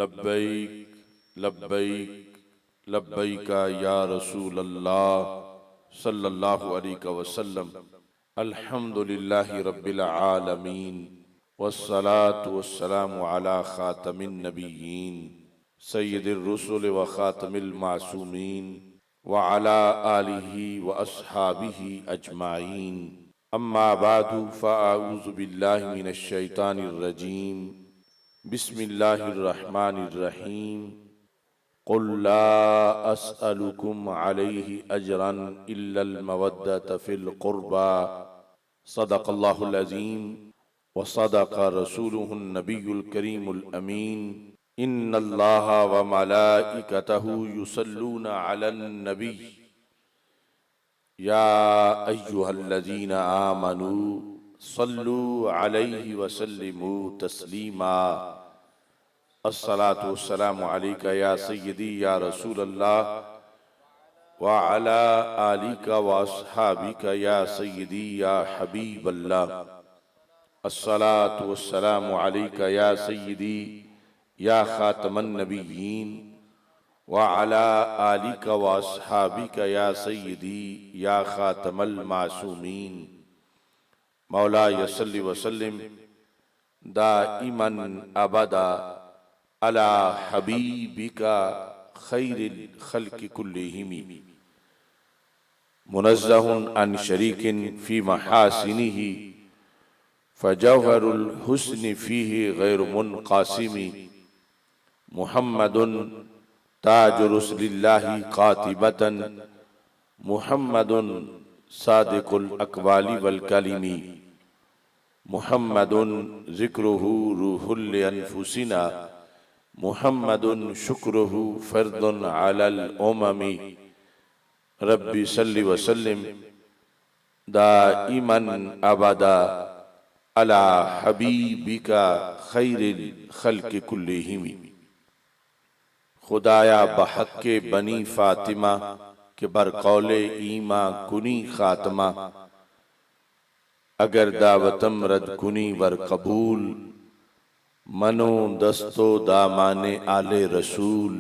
लब्बैक लब्बैक लब्बैका या रसूल अल्लाह सल्लल्लाहु अलैहि वसल्लम। अल्हम्दुलिल्लाहि रब्बिल आलमीन वस्सलातु वस्सलामु अला खातमिन नबिय्यीन सय्यिदिर रुसुल व खातमिल मासूमीन व अला आलिहि व अस्हाबिहि अजमाइन। अम्मा बादु फ़अऊज़ु बिल्लाहि मिनश शैतानिर रजीम। बिस्मिल्लाहिर्रहमानिर्रहीम। क़ुल ला अस्अलुकुम अलैहि अजरन इल्लल मवद्दत फ़िल क़ुर्बा सदक़ल्लाहुल अज़ीम व सदक़ रसूलुहुन नबियुल करीमुल अमीन। इन्नल्लाहा व मलाइकतहु युसल्लूना अलन नबी या अय्युहल्लज़ीना आमनू सल्लू अलैहि व सल्लिमू तस्लीमा। अस्सलातु वस्सलामु अलैका या सय्यदी या रसूल अल्लाह व अला आलिका व अस्हाबिका या सय्यदी या हबीब अल्लाह। अस्सलातु वस्सलामु अलैका या सय्यदी या खातमन नबिय्यीन व अला आलिका व अस्हाबिका या सय्यदी या खातमल मासूमीन। मौला यसल्लि व सल्लिम दाइमन अबदा अला हबीबिका खैरिल खल्क़ि कुल्लिहिम मुनज़्ज़हुन अन शरीकिन फ़ी महासिनिही फ़जौहरुल हुस्नि फ़ीहि गैरु मुनक़ासिमी। मुहम्मदुन ताजु रुसुलिल्लाहि क़ातिबतन मुहम्मदुन सादिक़ुल अक़वालि वल कलिमी। मुहम्मदुन ज़िक्रुहु रूहुल अनफुसिना मुहम्मदुन शुक्रुहु फ़र्दुन अलल उममी। रब्बि सल्लि व सल्लिम दाइमन अबदा अला हबीबिका खैरिल खल्क़ि कुल्लिहिम। खुदाया बहक़्क़े बनी फ़ातिमा के बरक़ौले ईमा कुनी ख़ात्मा। अगर दावतम रद कुनी वर कबूल मनो दस्तो दामाने आले रसूल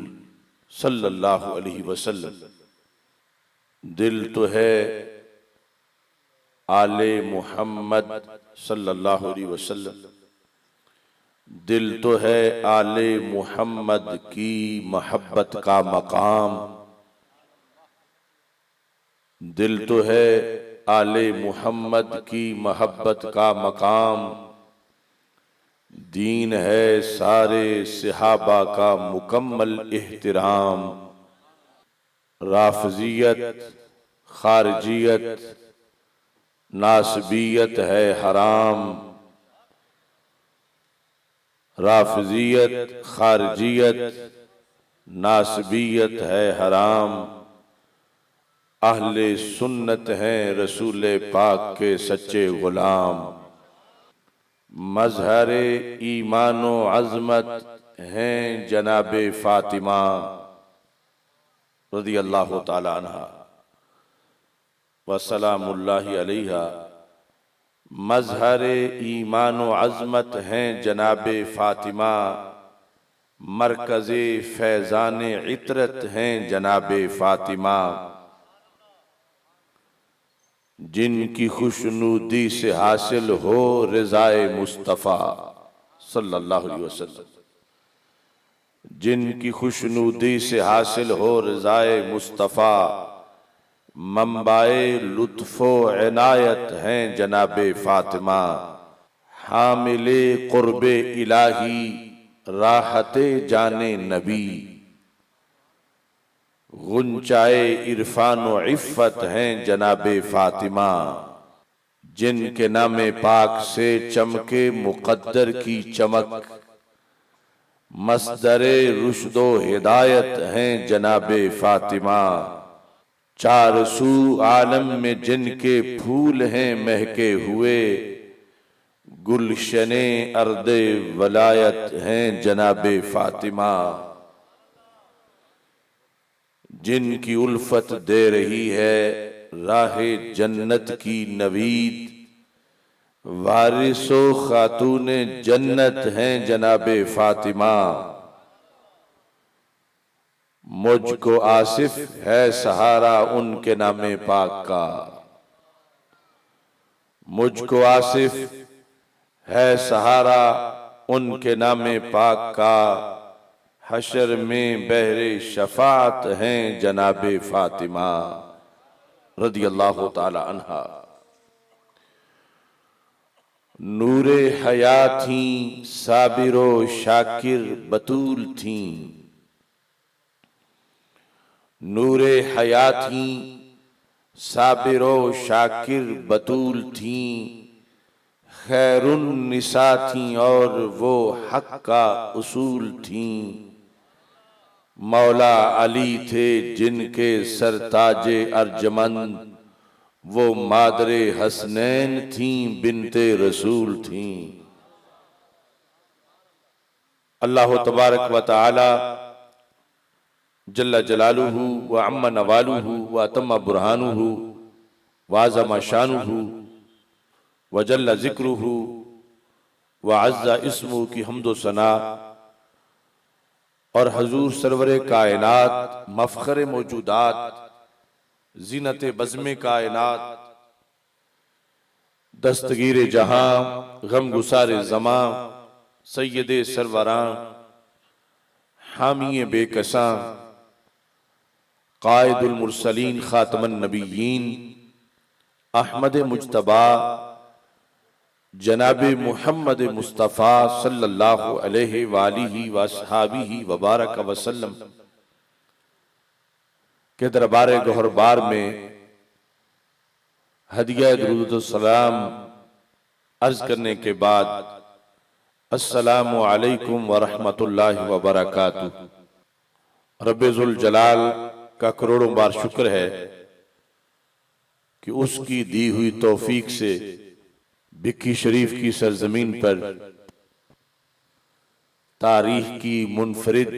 सल्लल्लाहु अलैहि वसल्लम। दिल तो है आले मुहम्मद सल्लल्लाहु अलैहि वसल्लम। दिल तो है आले मुहम्मद की मोहब्बत का मकाम। दिल तो है आले मुहम्मद की मोहब्बत का मकाम। दीन है सारे सहाबा का मुकम्मल एहतराम। राफ़ज़ियत खारजियत नासबियत है हराम। राफ़ज़ियत खारजियत नासबियत है हराम। अहले सुन्नत हैं रसूल पाक के सच्चे गुलाम। मज़हरे ईमानो अज़मत हैं जनाबे फ़ातिमा रज़ियल्लाहु ताला अन्हा व सलामुल्लाहि अलैहा। मज़हरे ईमानो अज़मत हैं जनाबे फ़ातिमा। मरकज़े फैज़ाने इतरत हैं जनाबे फ़ातिमा। जिनकी खुशनुदी से हासिल हो रिज़ाए मुस्तफ़ा सल्लल्लाहु अलैहि वसल्लम। जिनकी खुशनुदी से हासिल हो रिज़ाए मुस्तफ़ा। मंबाए लुत्फ़ो इनायत हैं जनाबे फ़ातिमा। हामिले क़ुर्बे इलाही राहते जाने नबी। गुंचाए इरफान व इफ़्फ़त हैं जनाबे फ़ातिमा। जिनके नामे पाक से चमके मुक़द्दर की चमक। मस्दरे रुश्दो हिदायत हैं जनाबे फ़ातिमा। चार सू आलम में जिनके फूल हैं महके हुए। गुलशने अर्दे वलायत हैं जनाबे फ़ातिमा। जिनकी उल्फत दे रही है राहे जन्नत की नवीद। वारिसो खातूने जन्नत हैं जनाबे फ़ातिमा। मुझको आसिफ है सहारा उनके नामे पाक का। मुझको आसिफ है सहारा उनके नामे पाक का। हशर में बहरे शफात हैं जनाबे फातिमा रदियल्लाहु ताला अन्हा। नूरे हया थी साबिरो शाकिर बतूल थी। नूरे हया थी साबिरो शाकिर बतूल थी। खैरुन निसा थी और वो हक का उसूल थी। मौला अली थे जिनके सरताजे अर्जमंद। वो मादरे हसनैन थी बिनते रसूल थी। अल्लाह तबारक व तआला जल्ला जलालुहु व अम्मा नवालुहु व अतम्मा बुरहानुहु व अज़्ज़मा शानुहु व जल्ला ज़िक्रुहु व अज़्ज़ा इस्मुहु की हम्दो सना और हजूर सरवरे कायनात मफ़ख़रे मौजूदात ज़ीनत बज़्मे कायनात दस्तगीर जहां गम गुसारे ज़मां सैयदे सरवरां हामिए बेकसां कायदुल मुरसलीन खातमन नबिय्यीन अहमद मुज्तबा जनाबे मुहम्मद मुस्तफ़ा सल्लल्लाहु अलैहि वालिहि वसहाबिहि वबारक वसल्लम के दरबार गौहरबार में हदिया दुरूद सलाम अर्ज करने के बाद अस्सलामु अलैकुम व रहमतुल्लाहि व बरकातुहू। रब्बे ज़ुल जलाल का करोड़ों बार शुक्र है कि उसकी दी हुई तौफीक से बिक्की शरीफ की सरजमीन पर तारीख की मुनफरिद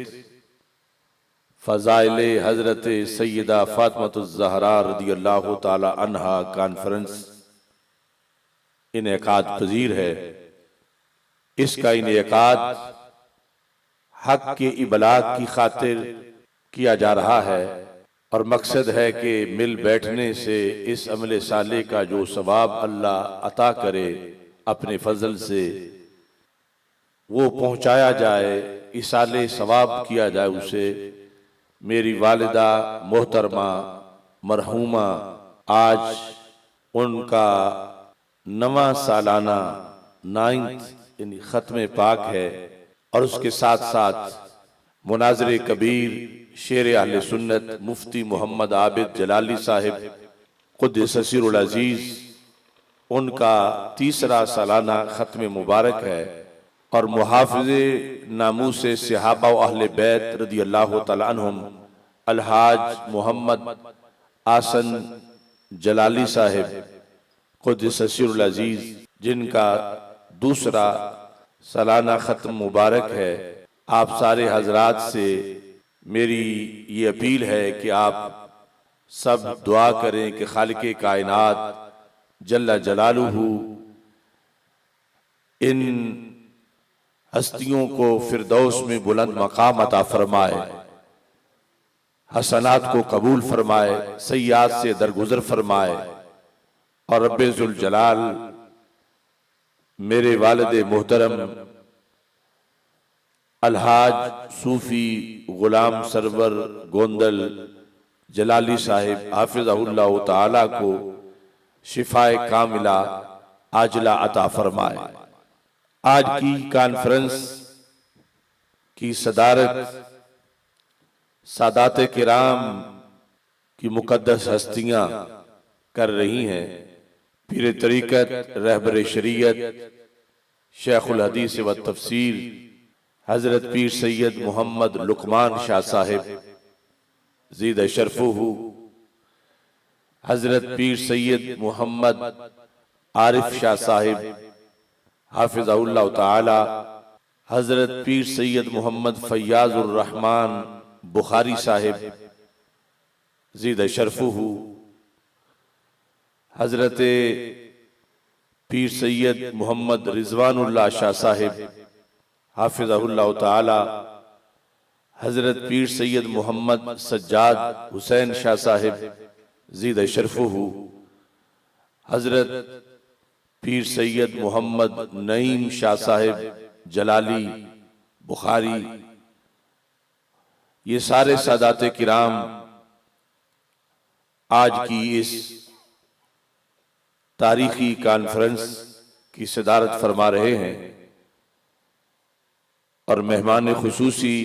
फ़ज़ाइले हज़रत सैयदा फ़ातिमतुज़ ज़हरा रदियल्लाहु ताला अन्हा कॉन्फ्रेंस इनेकाद पजीर है। इसका इनेकाद हक के इबलाग की खातिर किया जा रहा है और मकसद है कि मिल बैठने से इस अमले साले का जो सवाब अल्लाह अता करे अपने फजल से वो पहुंचाया जाए, इसाले सवाब किया जाए उसे। मेरी वालिदा मोहतरमा मरहूमा आज उनका 9वां सालाना 9th यानी ख़त्म पाक है और उसके साथ साथ मुनाज़िर कबीर शेर अहले सुन्नत मुफ्ती मोहम्मद आबिद जलाली साहिब क़ुद्दस सिरुल अज़ीज़ उनका 3रा सालाना ख़त्म मुबारक है और मुहाफ़िज़े नामूसे सहाबा व अहले बैत रदियल्लाहु तआला अन्हुम अलहाज मोहम्मद आसन जलाली साहिब क़ुद्दस सिरुल अज़ीज़ जिनका 2रा सालाना ख़त्म मुबारक है। आप सारे हजरात से मेरी ये अपील है कि आप सब दुआ करें कि खालिक़े कायनात जल्ला जलालुहु इन हस्तियों को फिरदौस में बुलंद मकाम अता फरमाए, हसनात को कबूल फरमाए, सय्यात से दरगुजर फरमाए और रब्बे ज़ुल जलाल मेरे वालिद मोहतरम अलहाज सूफी गुलाम सरवर गोंदल जलाली साहिब हाफिज़हुल्लाह ताला को शिफाए कामिला आजला अता फरमाए। आज की कॉन्फ्रेंस की सदारत सादात किराम की मुकद्दस हस्तियां कर रही हैं। पीर तरीक़त रहबर शरीयत शेखुल हदीस व तफसीर हजरत पीर सैयद मोहम्मद लुकमान शाह साहिब ज़ीद शरफुहु, हजरत पीर सैयद मोहम्मद आरिफ शाह साहिब हाफिज़हुल्लाह ताला, हजरत पीर सैयद मोहम्मद फैयाज़ुर रहमान बुखारी साहिब ज़ीद शरफुहु, हजरत पीर सैयद मोहम्मद रिजवानुल्लाह शाह साहिब हाफिज़हुल्लाह ताला, हजरत पीर सैयद मोहम्मद सज्जाद हुसैन शाह साहिब ज़ीद शरफ़ुहु, हजरत पीर सैयद मोहम्मद नईम शाह साहिब जलाली बुखारी, ये सारे सादाते किराम आज की इस तारीखी कॉन्फ्रेंस की सदारत फरमा रहे हैं। और मेहमान खुसूसी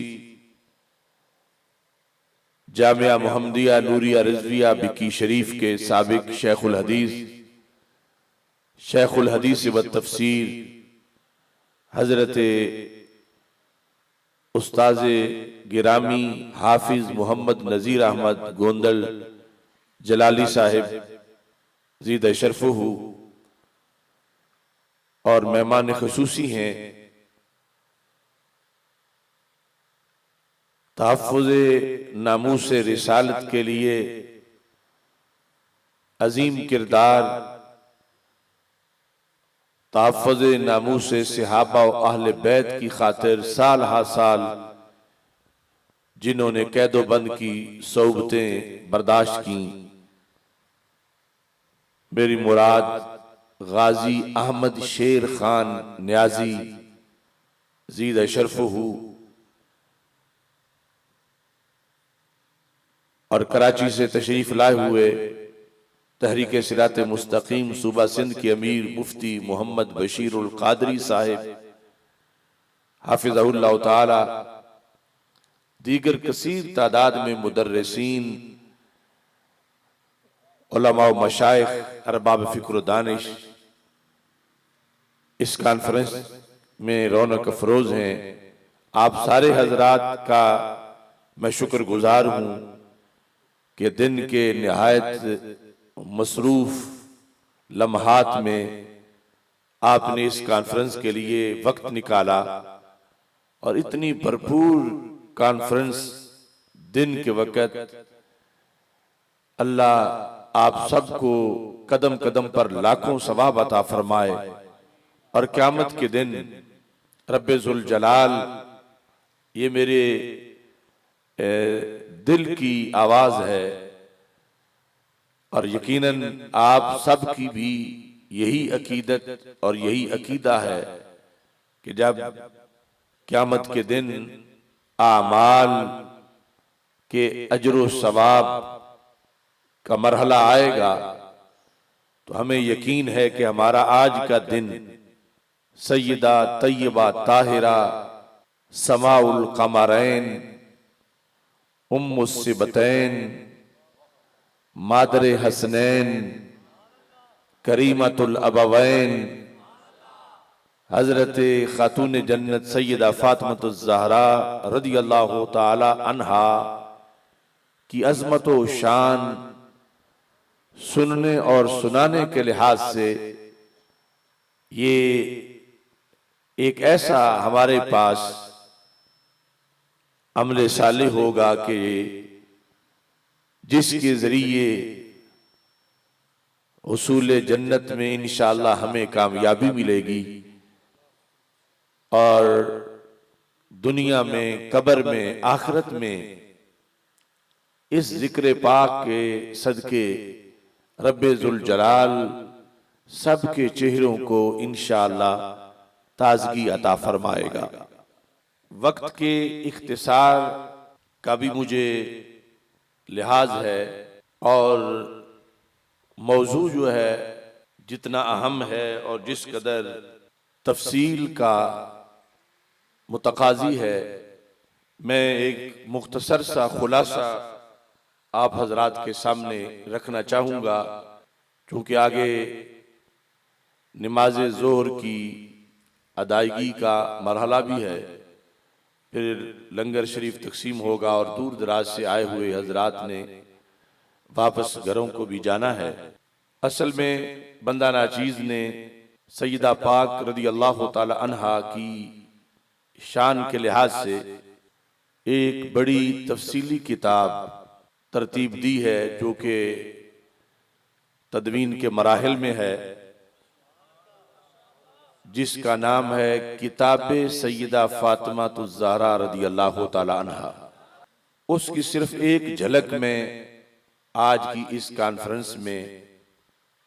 जामिया मुहम्मदिया नूरिया रिजविया बिकी शरीफ के साबिक शेखुल हदीस व तफसीर हजरत उस्ताज़े गिरामी हाफिज मोहम्मद नज़ीर अहमद गोंदल जलाली साहिब ज़ीद शरफ़ुहु, और मेहमान खुसूसी हैं तहफ़्फ़ुज़े नामूसे रिसालत के लिए अजीम किरदार तहफ़्फ़ुज़े नामूसे सहाबा व अहले बैत की खातिर साल हा साल जिन्होंने कैदो बंद की सौबतें बर्दाश्त की, मेरी मुराद गाजी अहमद शेर खान न्याजी ज़ीद शरफ़ुहु और कराची से तशरीफ लाए हुए तहरीक सिरात मुस्तकीम सूबा सिंध के अमीर मुफ्ती मोहम्मद बशीरुल कादरी साहिब हाफिज़हुल्लाह ताला, दीगर कसीर तादाद में मुदर्रिसीन, उलमा व मशाइख, अरबाब फ़िक्र दानिश इस कॉन्फ्रेंस में रौनक अफरोज हैं। आप सारे हजरात का मैं शुक्रगुजार हूँ कि दिन के निहायत मसरूफ लम्हात में आपने इस कॉन्फ्रेंस के लिए वक्त निकाला और इतनी भरपूर कॉन्फ्रेंस दिन के वक़्त अल्लाह आप सबको कदम कदम पर लाखों सवाब अता फरमाए और क़यामत के दिन रब्बे जुल जलाल, ये मेरे दिल की आवाज़ है और यकीनन आप सब की भी यही अकीदत और यही अकीदा है कि जब क़यामत के दिन आमाल के अजर सवाब का मरहला आएगा तो हमें यकीन है कि हमारा आज का दिन सैयदा तैयबा ताहिरा समाउल कमरैन उम्मुस सिबतैन मादरे हसनैन करीमतुल अबवैन हजरत खातून जन्नत सैयदा फातिमतुज़ ज़हरा रदियल्लाहु ताला अन्हा की अज़मत व शान सुनने और सुनाने के लिहाज से ये एक ऐसा हमारे पास अमले साले होगा कि जिसके जरिए उसूल जन्नत में इंशाअल्लाह हमें कामयाबी मिलेगी और दुनिया में, कब्र में, आखिरत में इस जिक्र पाक के सदके रब्बे जुल जलाल सबके चेहरों को इंशाअल्लाह ताजगी अता फरमाएगा। वक्त के इख्तिसार का भी मुझे लिहाज है और मौजू जो है जितना अहम है और जिस कदर तफसील का मुतकाजी है, मैं एक मुख्तसर सा खुलासा आप हजरात के सामने रखना चाहूँगा, क्योंकि आगे नमाज ज़ोहर की अदायगी का मरहला भी है, फिर लंगर शरीफ तकसीम होगा और दूर दराज से आए हुए हजरात ने वापस घरों को भी जाना है। असल में बंदा नाचीज़ ने सैयदा पाक रदी अल्लाह ताला अन्हा की शान के लिहाज से एक बड़ी तफसीली किताब तरतीब दी है जो कि तदवीन के मराहिल में है, जिसका नाम है किताब सैयदा फातिमातुज़ ज़हरा रदी अल्लाह ताला अन्हा। उसकी सिर्फ एक झलक मैं आज की इस कॉन्फ्रेंस में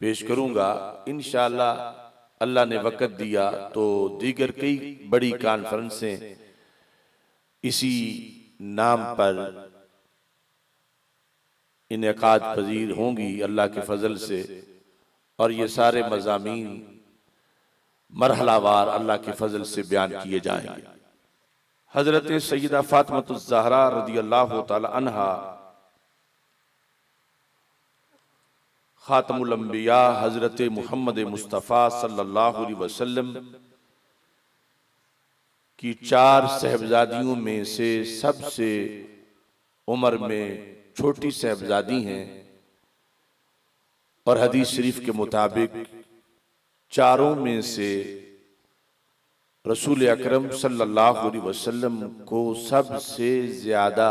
पेश करूंगा। इंशाअल्लाह अल्लाह ने वक़्त दिया तो दीगर कई बड़ी कॉन्फ्रेंसें इसी नाम पर इनेकाद पजीर होंगी अल्लाह के फजल से, और ये सारे मज़ामीन मरहलावार अल्लाह के फजल से बयान किए जाएंगे। हजरत सैयदा फातिमातुज़ ज़हरा रज़ियल्लाहु ताला अन्हा खातमुल अंबिया हजरत मुहम्मद मुस्तफ़ा सल्लल्लाहु अलैहि वसल्लम की 4 साहबजादियों में से सबसे उम्र में छोटी साहबजादी हैं, और हदीस शरीफ के मुताबिक चारों में से रसूल अकरम सल्लल्लाहु अलैहि वसल्लम को सबसे ज्यादा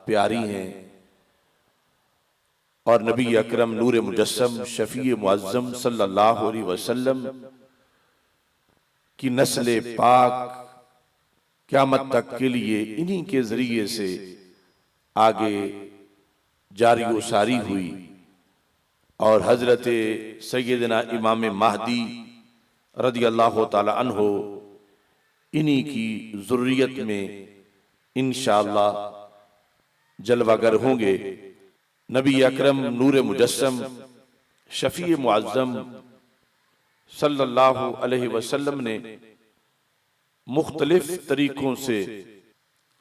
प्यारी हैं, और नबी अकरम नूर मुजस्सम शफी मुअज्जम सल्लल्लाहु अलैहि वसल्लम की नस्ल पाक क़यामत तक के लिए इन्हीं के जरिए से आगे जारी व सारी हुई। और हजरत सैयदना इमाम महदी रज़ियल्लाहु ताला अन्हो इन्हीं की ज़ुर्रियत में इंशाअल्लाह जलवागर होंगे। नबी अकरम नूर मुजस्सम शफी मुअज्जम सल्लल्लाहु अलैहि वसल्लम ने मुख्तलिफ तरीकों से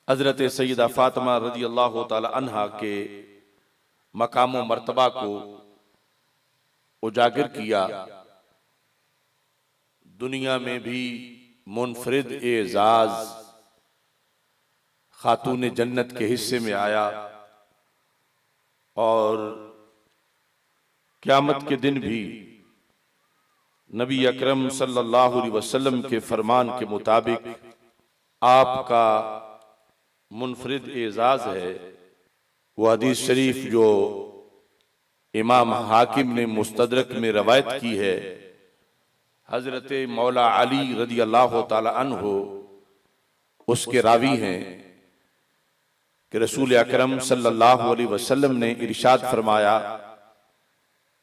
हजरत सैयदा फातिमा रज़ियल्लाहु ताला अन्हा के मकाम व मर्तबा को उजागर किया। दुनिया में भी मुनफरिद एजाज खातून जन्नत के हिस्से में आया, और क़यामत के दिन भी नबी अकरम सल्लल्लाहु अलैहि वसल्लम के फरमान के मुताबिक आपका मुनफरिद एजाज है। वो हदीस शरीफ जो इमाम हाकिम ने मुस्तदरक में रवायत की है, हजरत मौला अली रज़ियल्लाहु ताला अन्हो उसके रावी हैं कि रसूल अकरम सल्लल्लाहु अलैहि वसल्लम ने इरशाद फरमाया,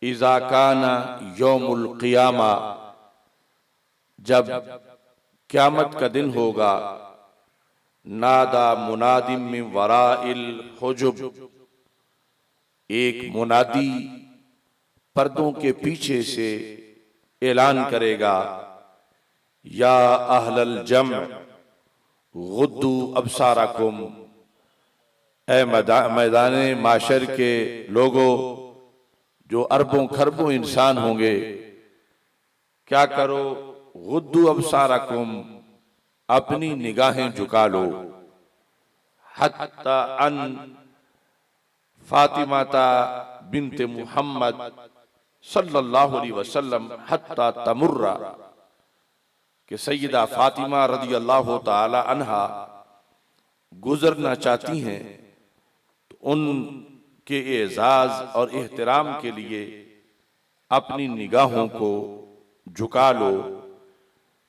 इज़ा काना यौमुल क़ियामा, जब क़यामत का दिन होगा, नादा मुनादिम मिन वराइल हुजुब, एक मुनादी पर्दों के पीछे से ऐलान करेगा, या अहलल जम गुद्दू अबसारकुम, ए मैदान माशर के लोगों, जो अरबों खरबों इंसान होंगे, क्या करो, गुद्दू अबसारकुम, अपनी निगाहें झुका लो, हत्ता अन फातिमाता बिन्ते मुहम्मद सल्लल्लाहु अलैहि वसल्लम हत्ता तमुर्रा, कि सैयदा फातिमा रज़ियल्लाहु ताला अन्हा गुजरना चाहती हैं, तो उनके एजाज और एहतराम के लिए अपनी निगाहों को झुका लो।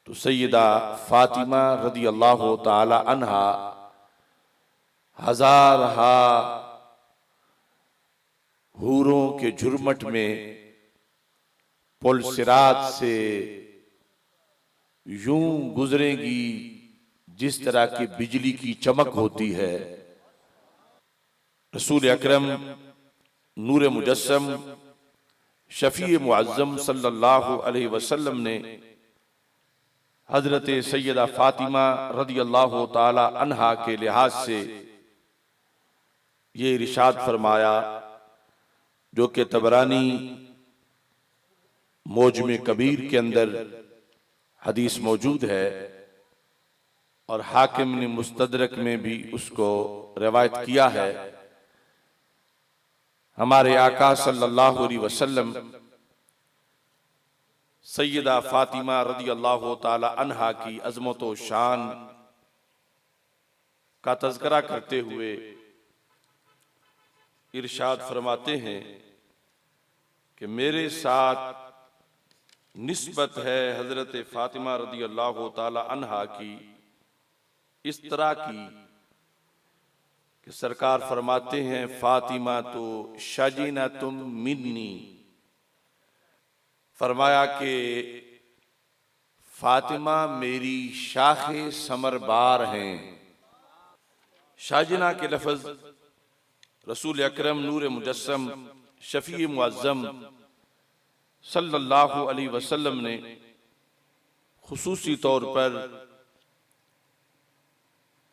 तो सैयदा फातिमा रज़ियल्लाहु ताला अन्हा हजारहा हूरों के झुरमट में पुलसिरात से यूं गुजरेगी जिस तरह की बिजली की चमक होती है। रसूल अकरम नूर मुजस्सम शफी मुअज्जम सल्लल्लाहु अलैहि वसल्लम ने हजरत सैयदा फातिमा रज़ियल्लाहु ताला अन्हा के लिहाज से ये इरशाद फरमाया, जो कि तबरानी मोजमे कबीर के अंदर हदीस मौजूद है, और हाकिम ने मुस्तदरक में भी उसको रिवायत किया है। हमारे आका सल्लल्लाहु अलैहि वसल्लम सैयदा फातिमा रज़ियल्लाहु ताला अन्हा की अज़मत व शान का तज़किरा करते हुए इरशाद फरमाते हैं कि मेरे साथ निस्बत है हजरत फातिमा रज़ियल्लाहु ताला अन्हा की इस तरह की कि सरकार फरमाते हैं फातिमा तो शाजीना तुम मिन्नी, फरमाया कि फातिमा मेरी शाखे समरबार हैं। शाजिना के लफ्ज रसूल अकरम नूर मुजस्सम शफी मुअज्जम सल्लल्लाहु अलैहि वसल्लम ने खुसूसी तौर पर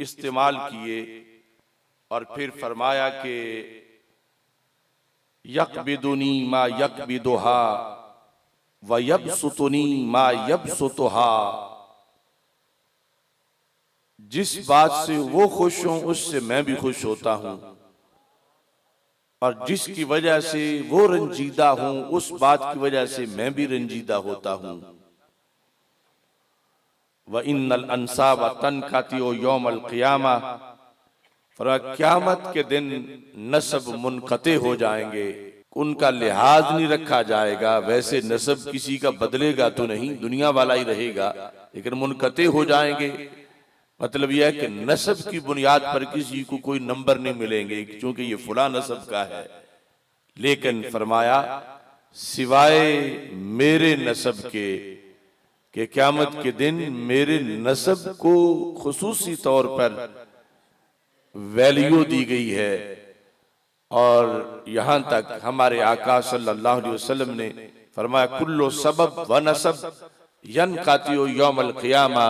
इस्तेमाल किए और फिर फरमाया कि यकबिदुनी मा यकबिदुहा व यबसुतुनी मा यबसुतुहा, जिस बात से वो खुश हों उससे मैं भी खुश होता हूं, और जिसकी वजह से वो रंजीदा हूं उस बात की वजह से मैं भी रंजीदा होता हूं। व इन्नल अंसाब तनकातिओ यौमल क़ियामा, क़यामत के दिन नसब मुनक़ते हो जाएंगे, उनका लिहाज नहीं रखा जाएगा। वैसे नसब किसी का बदलेगा तो नहीं, दुनिया वाला ही रहेगा, लेकिन मुनक़ते हो जाएंगे। मतलब यह है कि नसब की बुनियाद पर किसी को कोई नंबर नहीं मिलेंगे क्योंकि ये फुला नसब का है। लेकिन फरमाया सिवाय मेरे नसब के क़यामत के दिन मेरे नसब को खुसूसी तौर पर वैल्यू दी गई है। और यहां तक हमारे आका सल्लल्लाहु अलैहि वसल्लम ने फरमाया कुल्लो सबब व नसब यनक़ातिउ यौमल क़ियामा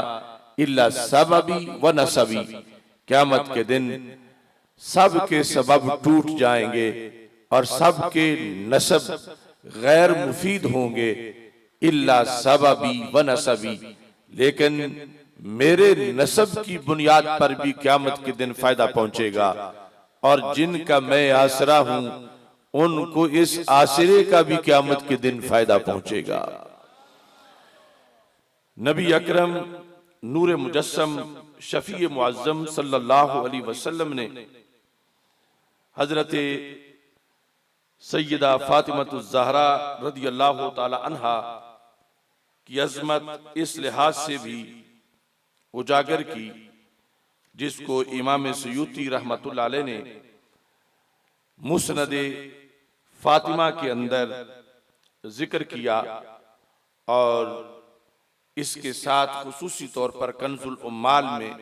इल्ला सबबी व नसबी, क़यामत के दिन सब के सबब टूट जाएंगे और सब के नसब गैर मुफीद होंगे, इल्ला सबबी व नसबी, लेकिन मेरे नसब की बुनियाद पर भी क़यामत के दिन फायदा पहुंचेगा। और जिनका मैं आसरा हूं उनको इस आसरे का भी क़यामत के दिन फायदा पहुंचेगा। नबी अकरम नूर मुजस्सम शफी मुअज्जम सल्लल्लाहु अलैहि वसल्लम ने हजरत सैयदा फातिमतुज़ ज़हरा रदियल्लाहु ताला अन्हा की अजमत इस लिहाज से भी उजागर की, जिसको इमाम सयूती रहमतुल्लाह अलैह ने मुस्नद फातिमा के अंदर जिक्र किया, और इसके साथ खुसूसी तौर पर कंजुल उम्माल में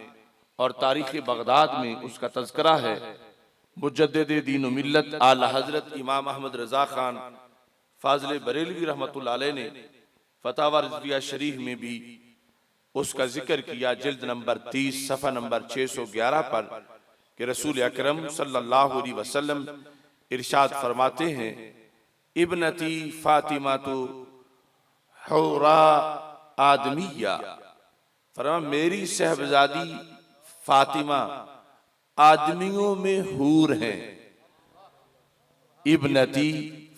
और तारीख़ बगदाद में उसका तज़किरा है। मुजद्दिद दीन व मिल्लत आला हजरत इमाम अहमद रज़ा खान फाज़िल बरेलवी रहमतुल्लाह अलैह ने फतावा रिज़विया शरीफ में भी उसका जिक्र किया, जिल्द नंबर 30 सफ़ा नंबर 611 पर, कि रसूल अकरम सल्लल्लाहु अलैहि वसल्लम इरशाद फरमाते हैं इब्नती फातिमा तो हुरा आदमिया, फरमा मेरी सहबजादी फातिमा आदमियों में हूर हैं। इब्नती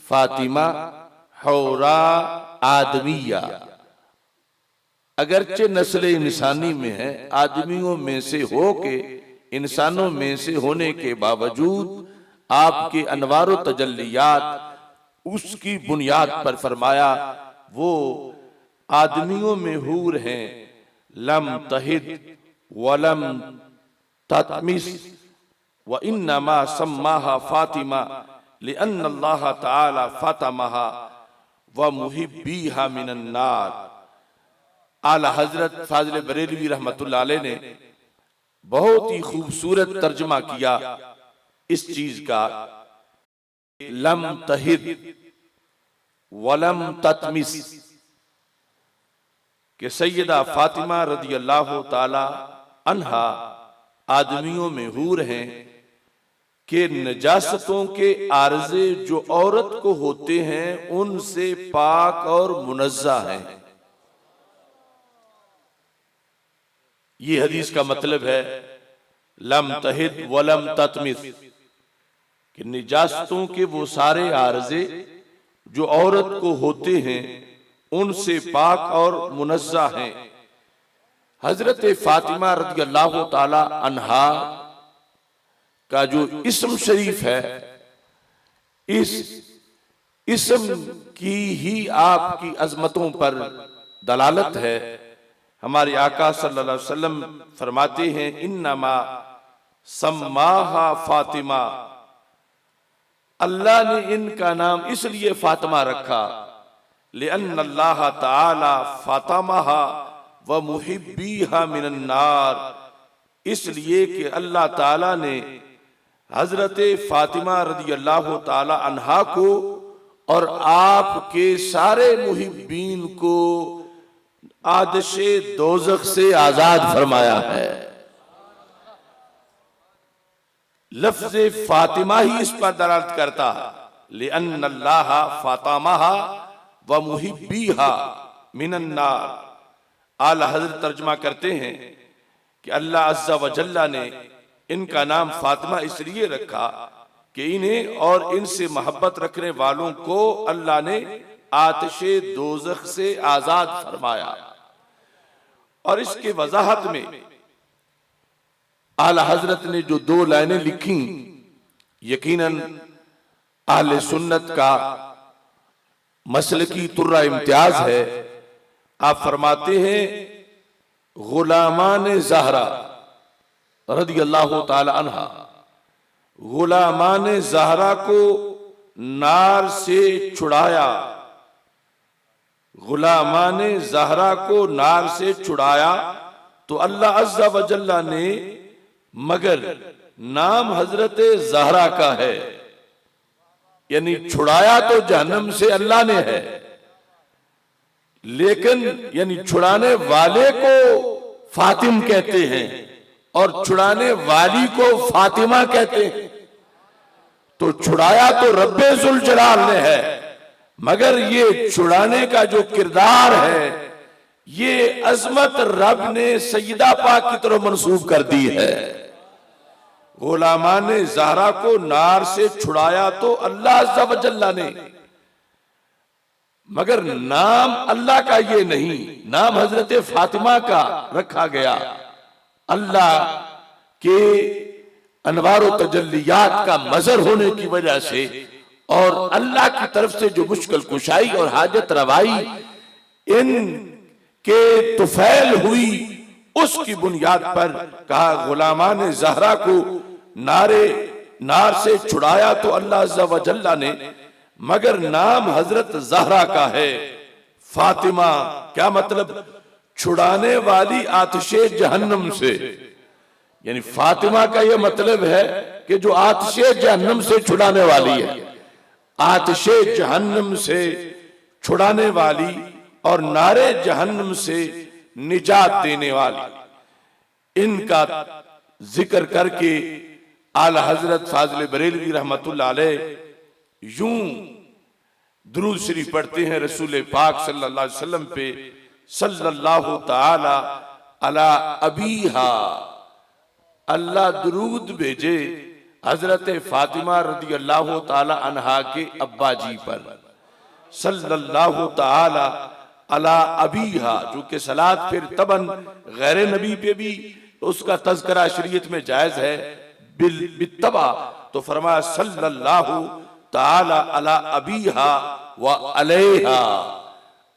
फातिमा हुरा आदमिया, अगरचे नस्ल इंसानी में है, आदमियों में से हो के इंसानों में से होने के बावजूद आपके अनवार व तजल्लियात उसकी बुनियाद पर फरमाया वो आदमियों में हूर हैं। लम तहिद वलम ततमिस व इन्नमा सम्माहा फातिमा लिअन्न अल्लाह तआला फतमहा व मुहिब्बीहा मिनन नार। आला हजरत फाज़िल बरेलवी रहमतुल्लाह अलैह ने बहुत ही खूबसूरत तर्जुमा किया इस चीज का, लम तहिद वलम ततमिस, कि सैयदा फातिमा रदियल्लाहु ताला अन्हा आदमियों में हूर हैं कि नजासतों के आर्जे जो औरत को होते हैं उनसे पाक और मुनज़्ज़ा हैं। ये हदीस का मतलब है लम तहिद वलम ततमिस, कि निजासतों के वो सारे आर्जे जो औरत को होते हैं उनसे पाक और मुनज़्ज़ा हैं। हजरत फातिमा रज़ियल्लाहु ताला अन्हा का जो इस्म शरीफ है, इस इस्म की ही आपकी अजमतों पर दलालत है। हमारे आका सल्लल्लाहु अलैहि वसल्लम फरमाते हैं इन्नमा सम्माहा फातिमा, अल्लाह ने इनका नाम इसलिए फातिमा रखा, लिअन्नल्लाह ताला फातमाहा व मुहिब्बीहा मिनन नार, इसलिए कि अल्लाह ताला ने हजरत फातिमा रदी अल्लाह ताला अन्हा को और आपके सारे मुहिब्बीन को आदशे दोज़ख से आजाद फरमाया है। लफ्ज फातिमा ही इस पर दलालत करता है, लिअन्नल्लाह फातमाहा व मुहिब्बीहा मिनन नार। आला हजरत तर्जमा करते हैं कि अल्लाह अज़्ज़ा व जल्ला ने इनका नाम फातिमा इसलिए रखा कि इन्हें और इनसे मोहब्बत रखने वालों को अल्लाह ने आतिशे दोज़ख से आजाद फरमाया। और इसके वजाहत में आला हजरत ने जो 2 लाइनें लिखी, यकीनन आहले सुन्नत का मसलकी तुर्रा इम्तियाज है। आप फरमाते हैं, गुलामान ज़हरा रदी अल्लाह ताला अन्हा, गुलामान ज़हरा को नार से छुड़ाया, गुलामान ज़हरा को नार से छुड़ाया तो अल्लाह अज़्ज़ा व जल्ला ने, मगर नाम हजरत ज़हरा का है, यानी छुड़ाया तो जहन्नम से अल्लाह ने है, लेकिन यानी छुड़ाने वाले को फातिम कहते हैं और छुड़ाने वाली को फातिमा कहते हैं। तो छुड़ाया तो रब्बे ज़ुल जलाल ने है, मगर ये छुड़ाने का जो किरदार है ये अजमत रब ने सैयदा पाक की तरफ मंसूब कर दी है। गुलामान ज़हरा को नार से छुड़ाया तो अल्लाह अज़्ज़ा व जल्ला ने, मगर नाम अल्लाह का ये नहीं, नाम हजरत फातिमा का रखा गया। अल्लाह के अनवार व तजल्लियात का मजर होने की वजह से और अल्लाह की तरफ से जो मुश्किल कुशाई और हाजत रवाई इन के तुफैल हुई, उसकी बुनियाद पर कहा गुलामान ज़हरा को नार से छुड़ाया तो अल्लाह अज़्ज़ा व जल्ला ने, मगर नाम हजरत ज़हरा का है। फातिमा क्या मतलब? छुड़ाने वाली आतिशे जहन्नम से, यानी फातिमा का यह मतलब है कि जो आतिशे जहन्नम से छुड़ाने वाली है, आतिशे जहन्नम से छुड़ाने वाली और नारे जहन्नम से निजात देने वाली। इनका जिक्र करके आला हजरत फाजिल बरेलवी रहमतुल्लाह अलैह यूं दुरूद शरीफ पढ़ते हैं रसूल पाक सल्लल्लाहु अलैहि वसल्लम पे, सल्लल्लाहु ताला अला अबीहा, अल्लाह दुरूद भेजे हजरत फातिमा रदी अल्लाह ताला अन्हा के अब्बा जी पर, सल्लल्लाहु ताला अला अबीहा, जो कि सलात फिर तबन गैर नबी पे भी उसका तज़किरा शरीयत में जायज है बित्तबा, तो फरमाया सल्लल्लाहु ताला अला अबीहा व अलैहा,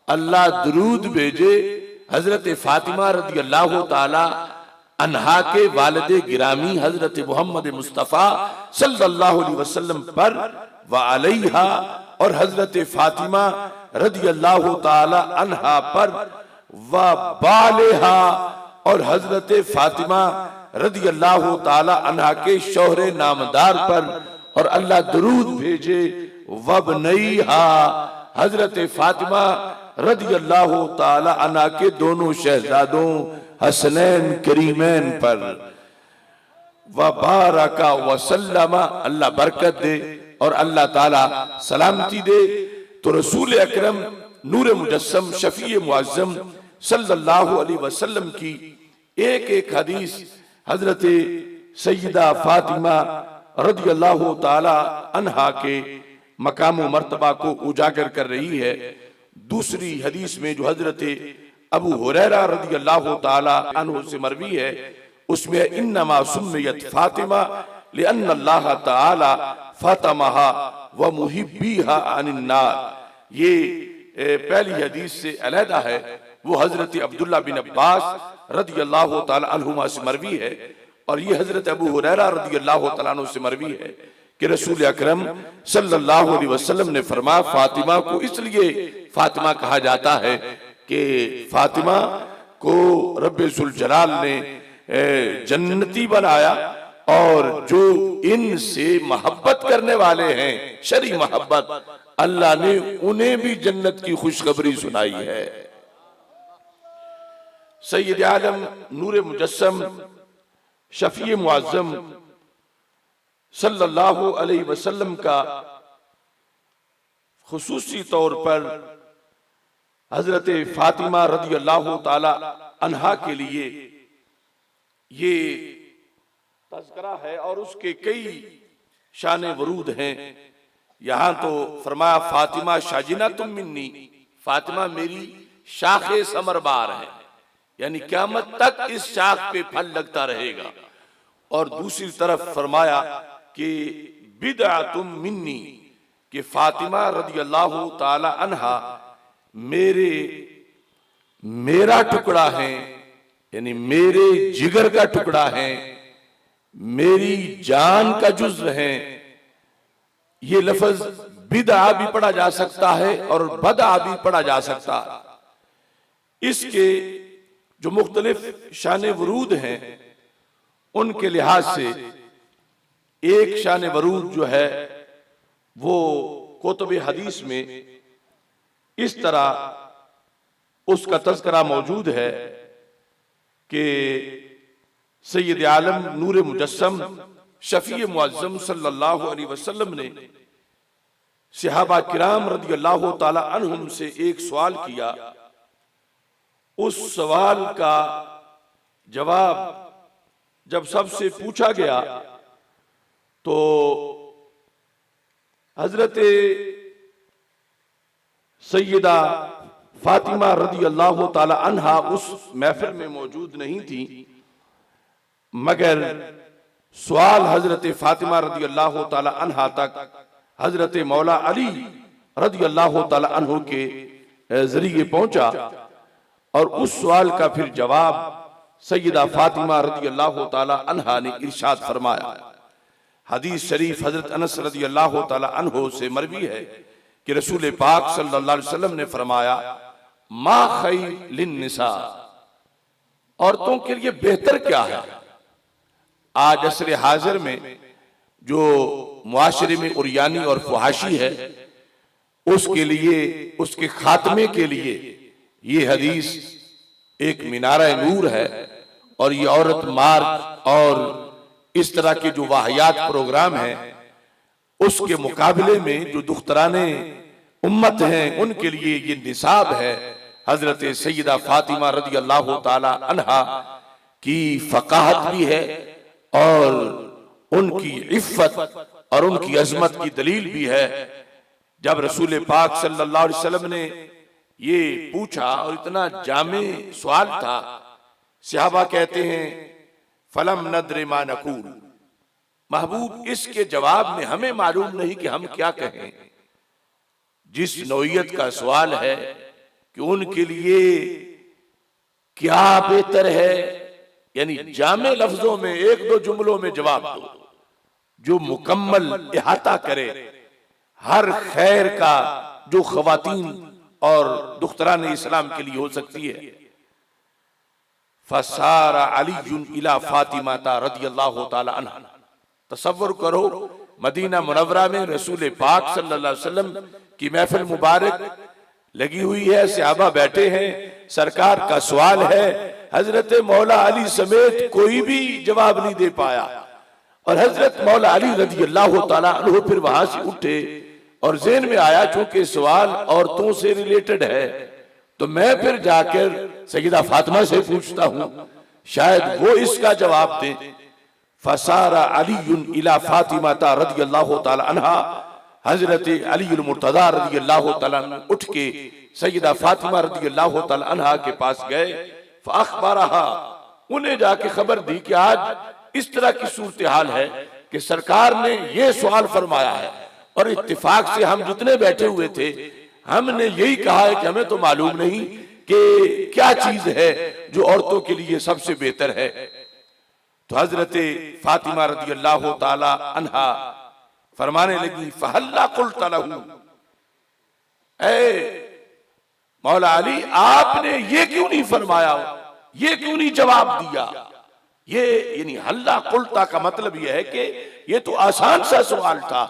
अल्लाह दुरूद भेजे हजरत फातिमा रदी अल्लाह ताला अन्हा के वालिद गिरामी हजरत मोहम्मद मुस्तफ़ा सल्लल्लाहु अलैहि वसल्लम पर, व अलैहा, और हजरत फातिमा रदी अल्लाह ताला अन्हा पर, व बालेहा, और हजरत फातिमा रदी अल्लाह ताला अन्हा के शौहरे नामदार पर, और अल्लाह दुरूद भेजे वबनैहा, हजरत फातिमा रदी अल्लाह ताला अन्हा के दोनों शहजादों हसनैन करीमैन पर, व बारका वसल्लमा, अल्लाह बरकत दे और अल्लाह ताला सलामती दे। तो रसूल अकरम नूर मुजस्सम शफी मुअज्जम सल्लल्लाहु अलैहि वसल्लम की एक एक हदीस हजरत सैयदा फातिमा रदी अल्लाह ताला अन्हा के मकाम व मर्तबा को उजागर कर रही है। दूसरी हदीस में जो हजरत अबू हुरैरा रदी अल्लाह ताला अन्हु से मरवी है, उसमें इन्नमा सुम्मियत फातिमा लिअन्न अल्लाह ताला फातमाहा व मुहिब्बीहा अनिन नार। ये पहली हदीस से अलहदा है, वो हजरत अब्दुल्ला बिन अब्बास रदी अल्लाह ताला अन्हुमा से मरवी है। और ये हजरत अबू हुरैरा रज़ियल्लाहु तआला अन्हु से मरवी है कि रसूल अकरम सल्लल्लाहु अलैहि वसल्लम ने फरमाया, फातिमा को इसलिए फातिमा कहा जाता है कि फातिमा को रब्बे जुल जलाल ने जन्नती बनाया, और जो इनसे मोहब्बत करने वाले हैं, शरी मोहब्बत, अल्लाह ने उन्हें भी जन्नत की खुशखबरी सुनाई है। सैयद आलम नूर मुजस्सम शफी मुअज्जम सल्लल्लाहु अलैहि वसल्लम का खुसूसी तौर पर हजरत फातिमा रज़ियल्लाहु ताला अन्हा के लिए ये तज़किरा है और उसके कई शान वरूद हैं। यहां तो फरमाया, फातिमा शाजिना तुम मिन्नी, फातिमा मेरी शाखे समरबार है, यानी क़यामत तक इस शाख पे फल लगता रहेगा। और दूसरी तरफ फरमाया कि बिदअतुम मिन्नी, कि फातिमा रज़ियल्लाहु ताला अन्हा मेरा टुकड़ा है, यानी मेरे जिगर का टुकड़ा है, मेरी जान का जुज़्व है। ये लफ्ज बिदआ भी पढ़ा जा सकता है और बदआ भी पढ़ा जा सकता है। इसके जो मुख्तलिफ शान वरूद हैं उनके लिहाज से एक शान वरूद जो है वो कुतुब हदीस में इस तरह उसका तज़किरा मौजूद है कि सैयद आलम नूर मुजस्सम शफी मुअज्जम सल्लल्लाहु अलैहि वसल्लम ने सहाबा किराम रज़ियल्लाहु ताला अन्हुम से एक सवाल किया। उस सवाल का जवाब जब सबसे पूछा गया तो हजरत सैयदा फातिमा रज़ियल्लाहु ताला अन्हा उस महफिल में मौजूद नहीं थी, मगर सवाल हजरत फातिमा रज़ियल्लाहु ताला अन्हा तक हजरत मौला अली रज़ियल्लाहु ताला अन्हु के जरिए पहुंचा, और उस सवाल का फिर जवाब सैयदा फातिमा रज़ियल्लाहु ताला अन्हा ने इरशाद फरमाया। हदीस शरीफ हजरत अनस रज़ियल्लाहु ताला अन्हु से मरवी है कि रसूल पाक सल्लल्लाहु अलैहि वसल्लम ने फरमाया, मा खैर लिन्निसा, औरतों के लिए बेहतर क्या है। आज असर हाजिर में जो मुआशरे में उरियानी और फुहाशी है उसके लिए, उसके खात्मे के लिए ये हदीस एक मीनारा नूर है। और ये औरत मार्ग और इस तरह के जो वाहियात प्रोग्राम हैं उसके मुकाबले में जो दुख्तराने उम्मत हैं उनके लिए ये निसाब है। हजरत सैयदा फातिमा रज़ियल्लाहु ताला अन्हा की फ़क़ाहत भी है और उनकी इफ़्फ़त और उनकी अज़मत की दलील भी है। जब रसूल पाक सल्लल्लाहु अलैहि वसल्लम ने ये पूछा और इतना जामे सवाल था, सहाबा कहते हैं फलम नद्रे मा नकूल, महबूब इसके जवाब में हमें मालूम नहीं कि हम क्या कहें। जिस नौइयत का सवाल है कि उनके लिए क्या बेहतर है, यानी जामे लफ्जों में एक दो जुमलों में जवाब दो जो मुकम्मल इहाता करे हर खैर का जो ख़वातीन और दुख्तरान इस्लाम के लिए हो सकती है। फसारा अलीयुन इला फातिमा रज़ियल्लाहु ताला अन्हा, तसव्वुर करो मदीना मुनव्वरा में रसूल पाक सल्लल्लाहु अलैहि वसल्लम की महफिल मुबारक लगी हुई है, सहाबा बैठे हैं, सरकार का सवाल है, हजरत मौला अली समेत कोई भी जवाब नहीं दे पाया। और हजरत मौला अली रज़ियल्लाहु ताला अन्हु फिर वहां से उठे और ज़हन में आया चूंकि सवाल औरतों से रिलेटेड है तो मैं फिर जाकर सैयदा फातिमा से पूछता हूं, शायद वो इसका जवाब दें। फसारा अलीयुन इला फातिमा रज़ियल्लाहु ताला अन्हा, हजरत अली मुर्तज़ा रज़ियल्लाहु ताला उठ के सैयदा फातिमा रज़ियल्लाहु ताला अन्हा के पास गए। फ़अख़बरहा, उन्हें जाके खबर दी कि आज इस तरह की सूरत हाल है कि सरकार ने ये सवाल फरमाया है, और इत्तिफाक से हम जितने बैठे हुए थे हमने यही कहा है कि हमें तो मालूम नहीं कि क्या चीज है जो औरतों के लिए सबसे बेहतर है। तो हजरत फातिमा रदी अल्लाह ताला अन्हा फरमाने लगी, फहल्ला कुल्त लहू, ऐ मौला अली आपने ये क्यों नहीं फरमाया, ये क्यों नहीं जवाब दिया। ये यानी हल्ला कुल्ता का मतलब यह है कि ये तो आसान सा सवाल था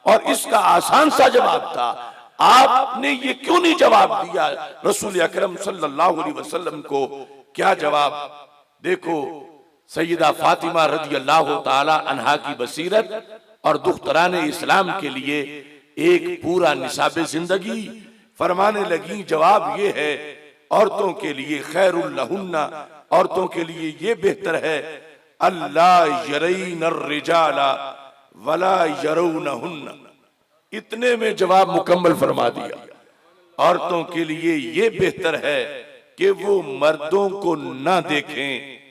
और इसका आसान सा जवाब था, आपने ये क्यों नहीं जवाब दिया। रसूल अकरम सल्लल्लाहु अलैहि वसल्लम को क्या जवाब। देखो सैयदा फातिमा रज़ी अल्लाह ताला अन्हा की बसीरत और दुख्तरान इस्लाम के लिए एक पूरा निसाबे जिंदगी। फरमाने लगी जवाब ये है, औरतों के लिए खैरुल लहुन्ना, औरतों के लिए ये बेहतर है, अल्लाह यरैन रिजाला वला यरौनहुन्ना। इतने में जवाब मुकम्मल फरमा दिया। औरतों के लिए ये बेहतर है कि वो मर्दों को ना देखें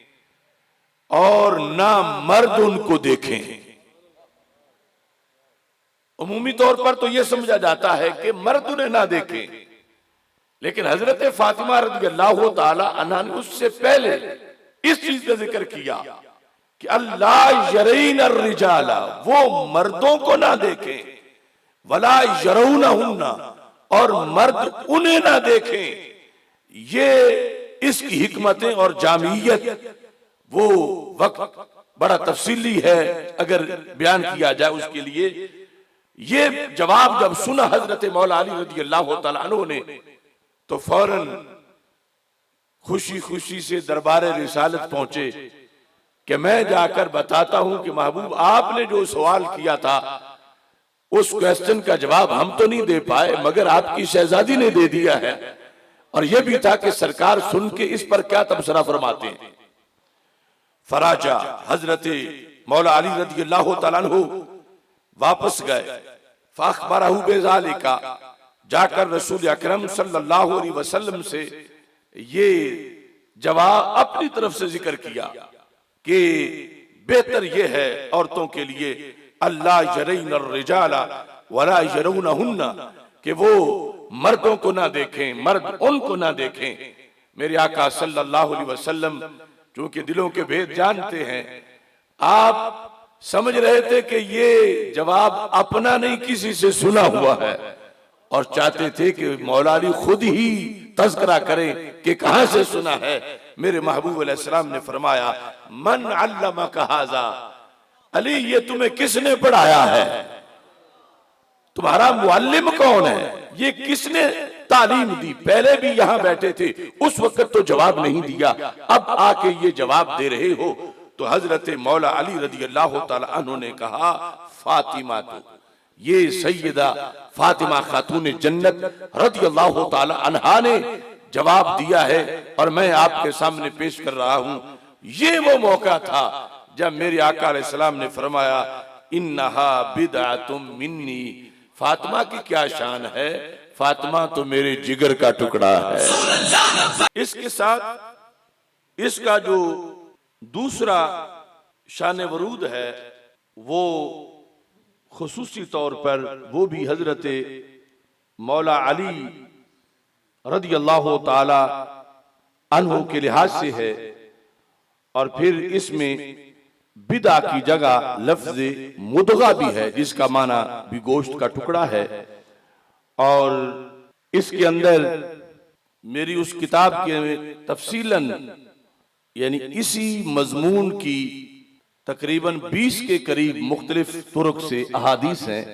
और ना मर्द उनको देखें। उमूमी तौर पर तो यह समझा जाता है कि मर्द उन्हें ना देखें, लेकिन हजरत फातिमा रज़ी अल्लाह ताला अन्हा ने उससे पहले इस चीज का जिक्र किया कि अल्लाह यरैन रिजाला, वो मर्दों को ना देखें, वला यरौनहुन्ना, और मर्द उन्हें ना देखें। ये इसकी हिकमतें और जामियत वो वक्त बड़ा तफसीली है, अगर बयान किया जाए उसके लिए। ये जवाब जब सुना हजरत मौला अली रज़ी अल्लाह तआला अन्हु ने, तो फौरन खुशी खुशी से दरबार रिसालत पहुंचे कि मैं जाकर बताता हूं कि महबूब आपने जो सवाल किया था उस क्वेश्चन का जवाब हम तो नहीं दे पाए, मगर आपकी शहजादी ने दे दिया है। और यह भी था कि सरकार सुन के इस पर क्या तबसरा फरमाते हैं। फराजा हजरत मौला अली रज़ी अल्लाह तआला अन्हु वापस गए। फाखबरहु बेज़ालिका, जाकर रसूल अकरम सल्लल्लाहु अलैहि वसल्लम से ये जवाब अपनी तरफ से जिक्र किया कि बेहतर ये है औरतों के लिए अल्लाह यरैन रिजाला वला यरौनहुन्ना, कि वो मर्दों को ना देखें, मर्द उनको ना देखें। मेरे आका सल्लल्लाहु अलैहि वसल्लम चूंकि दिलों के भेद जानते हैं, आप समझ रहे थे कि ये जवाब अपना नहीं किसी से सुना हुआ है, और चाहते थे कि मौला अली खुद ही तज़किरा करें कि कहां से सुना है। मेरे महबूब अलैहिस्सलाम ने फरमाया, मन अल्लमका हाज़ा, अली ये तुम्हें किसने पढ़ाया है, तुम्हारा मुअल्लिम कौन है, ये किसने तालीम दी। पहले भी यहां बैठे थे, उस वक्त तो जवाब नहीं दिया, अब आके ये जवाब दे रहे हो। तो हजरत मौला अली रज़ी अल्लाह तआला अन्हु ने कहा, फातिमा, तो ये सैयदा फातिमा खातून जन्नत रज़ी अल्लाह तआला अन्हा ने जवाब दिया है और मैं आपके सामने पेश कर रहा हूं। ये वो मौका था जब मेरे आका अलैहिस्सलाम ने फरमाया, इन्नहा बिदअतुम मिन्नी, फातिमा की क्या शान है, फातिमा तो मेरे जिगर का टुकड़ा है। इसके साथ इसका जो दूसरा शान वरूद है वो खुसूसी तौर पर वो भी हजरत मौला अली रज़ी अल्लाह ताला अन्हु के लिहाज से है। और फिर इसमें बिदा की जगह लफ्ज मुदगा भी है, जिसका माना भी गोश्त का टुकड़ा है। और इसके अंदर मेरी उस किताब के तफसीलन यानी इसी मजमून की तकरीबन 20 के करीब मुख्तलिफ तुरुक से अहादीस हैं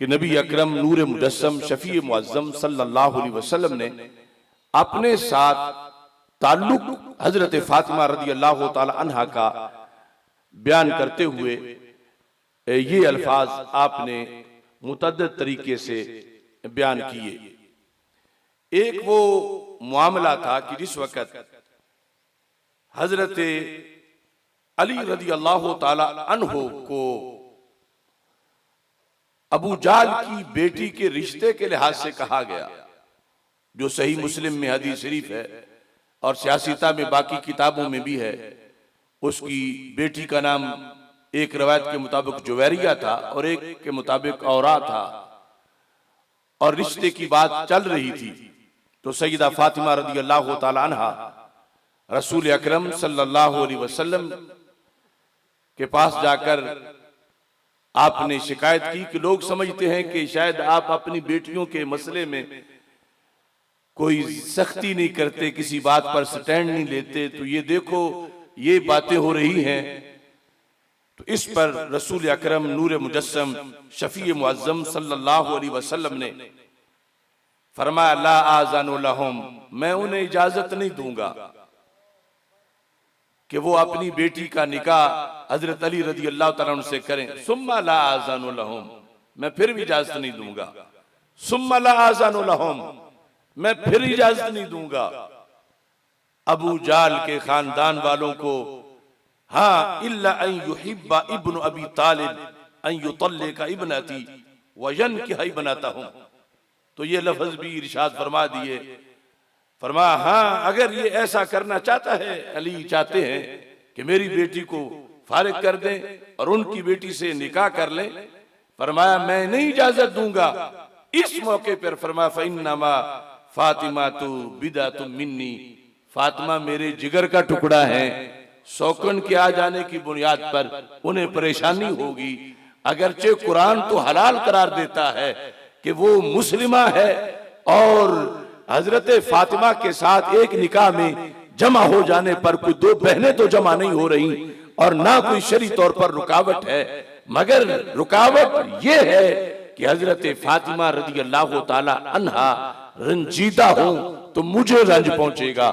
कि नबी अकरम नूर मुजस्सम शफी मुअज्जम सल्लल्लाहु अलैहि वसल्लम ने अपने साथ ताल्लुक हजरत फातिमा रज़ी अल्लाह ताला अन्हा का बयान करते हुए ये अल्फाज आपने मुतअद्दिद तरीके से बयान किए। एक वो मामला था कि जिस वक्त हजरत अली रज़ी अल्लाह ताला अन्हु को अबू जाल की बेटी के रिश्ते के लिहाज से कहा गया, जो सही मुस्लिम में हदीस शरीफ है और सियासिता में बाकी किताबों में भी है। उसकी बेटी का नाम एक रवायत के मुताबिक जुवैरिया था और एक के मुताबिक औरा था, और रिश्ते की बात चल रही थी। तो सैयदा फातिमा रज़ी अल्लाह ताला अन्हा रसूल अकरम सल्लल्लाहु अलैहि वसल्लम के पास जाकर आपने शिकायत की कि लोग समझते हैं कि शायद आप अपनी बेटियों के मसले में कोई सख्ती नहीं करते, किसी बात पर स्टैंड नहीं लेते, तो ये देखो ये बातें हो रही हैं। तो इस पर रसूल अकरम नूर मुजस्सम शफी मुअज्जम सल्लल्लाहु अलैहि वसल्लम ने फरमाया ला आज़ानु लहुम, मैं उन्हें इजाजत नहीं दूंगा कि वो अपनी बेटी का निकाह हजरत अली रजी अल्लाह तआला अन्हु से करें। सुम्मा ला आज़ानु लहुम, मैं फिर भी इजाजत नहीं दूंगा। सुम्मा ला आज़ानु लहुम, मैं फिर इजाजत नहीं दूंगा। अबू जाल के खानदान वालों को हाँ इल्ला अन युहिब्बा इब्नु अबी तालिब अन युतल्लिका इब्नती व यनकिह इब्नतहुम, तो ये लफ्ज भी इरशाद फरमा दिए। फरमाया हाँ अगर ये ऐसा करना चाहता है, अली चाहते हैं कि मेरी बेटी को फारिग कर दें और उनकी बेटी से निकाह कर लें, फरमाया मैं नहीं इजाजत दूंगा। इस मौके पर फरमाया फइन्नमा फातिमा तु बिदातुम मिन्नी, फातिमा मेरे जिगर का टुकड़ा है, शौकन के आ जाने की बुनियाद पर उन्हें परेशानी होगी। अगरचे कुरान तो हलाल करार देता है कि वो मुस्लिमा है और हजरत फातिमा के साथ एक निकाह में जमा हो जाने पर कोई दो बहनें तो जमा नहीं हो रही और ना कोई शरी तौर पर रुकावट है, मगर रुकावट ये है कि हजरत फातिमा रजी अल्लाह ताला अन्हा रंजीदा हो तो मुझे रंज पहुंचेगा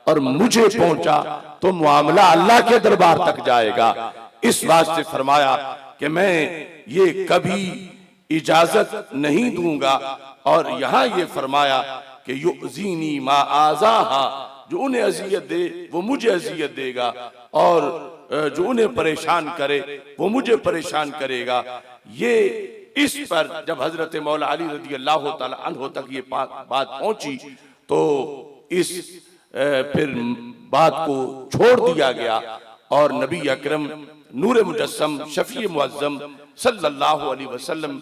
और मुझे पहुंचा तो मामला अल्लाह के दरबार तक जाएगा। इस वास्ते फरमाया कि मैं ये कभी इजाजत नहीं दूंगा। और यहां ये फरमाया कि युज़ीनी मा आज़ाहा, जो उन्हें अजियत दे वो मुझे अजियत देगा और जो उन्हें परेशान करे वो मुझे परेशान करेगा। ये इस पर जब हजरत मौला अली रज़ी अल्लाह ताला अन्हु तक ये बात पहुंची तो इस फिर बात को छोड़ दिया गया और नबी अकरम नूर मुजस्सम शफी मुअज्जम सल्लल्लाहु अलैहि वसल्लम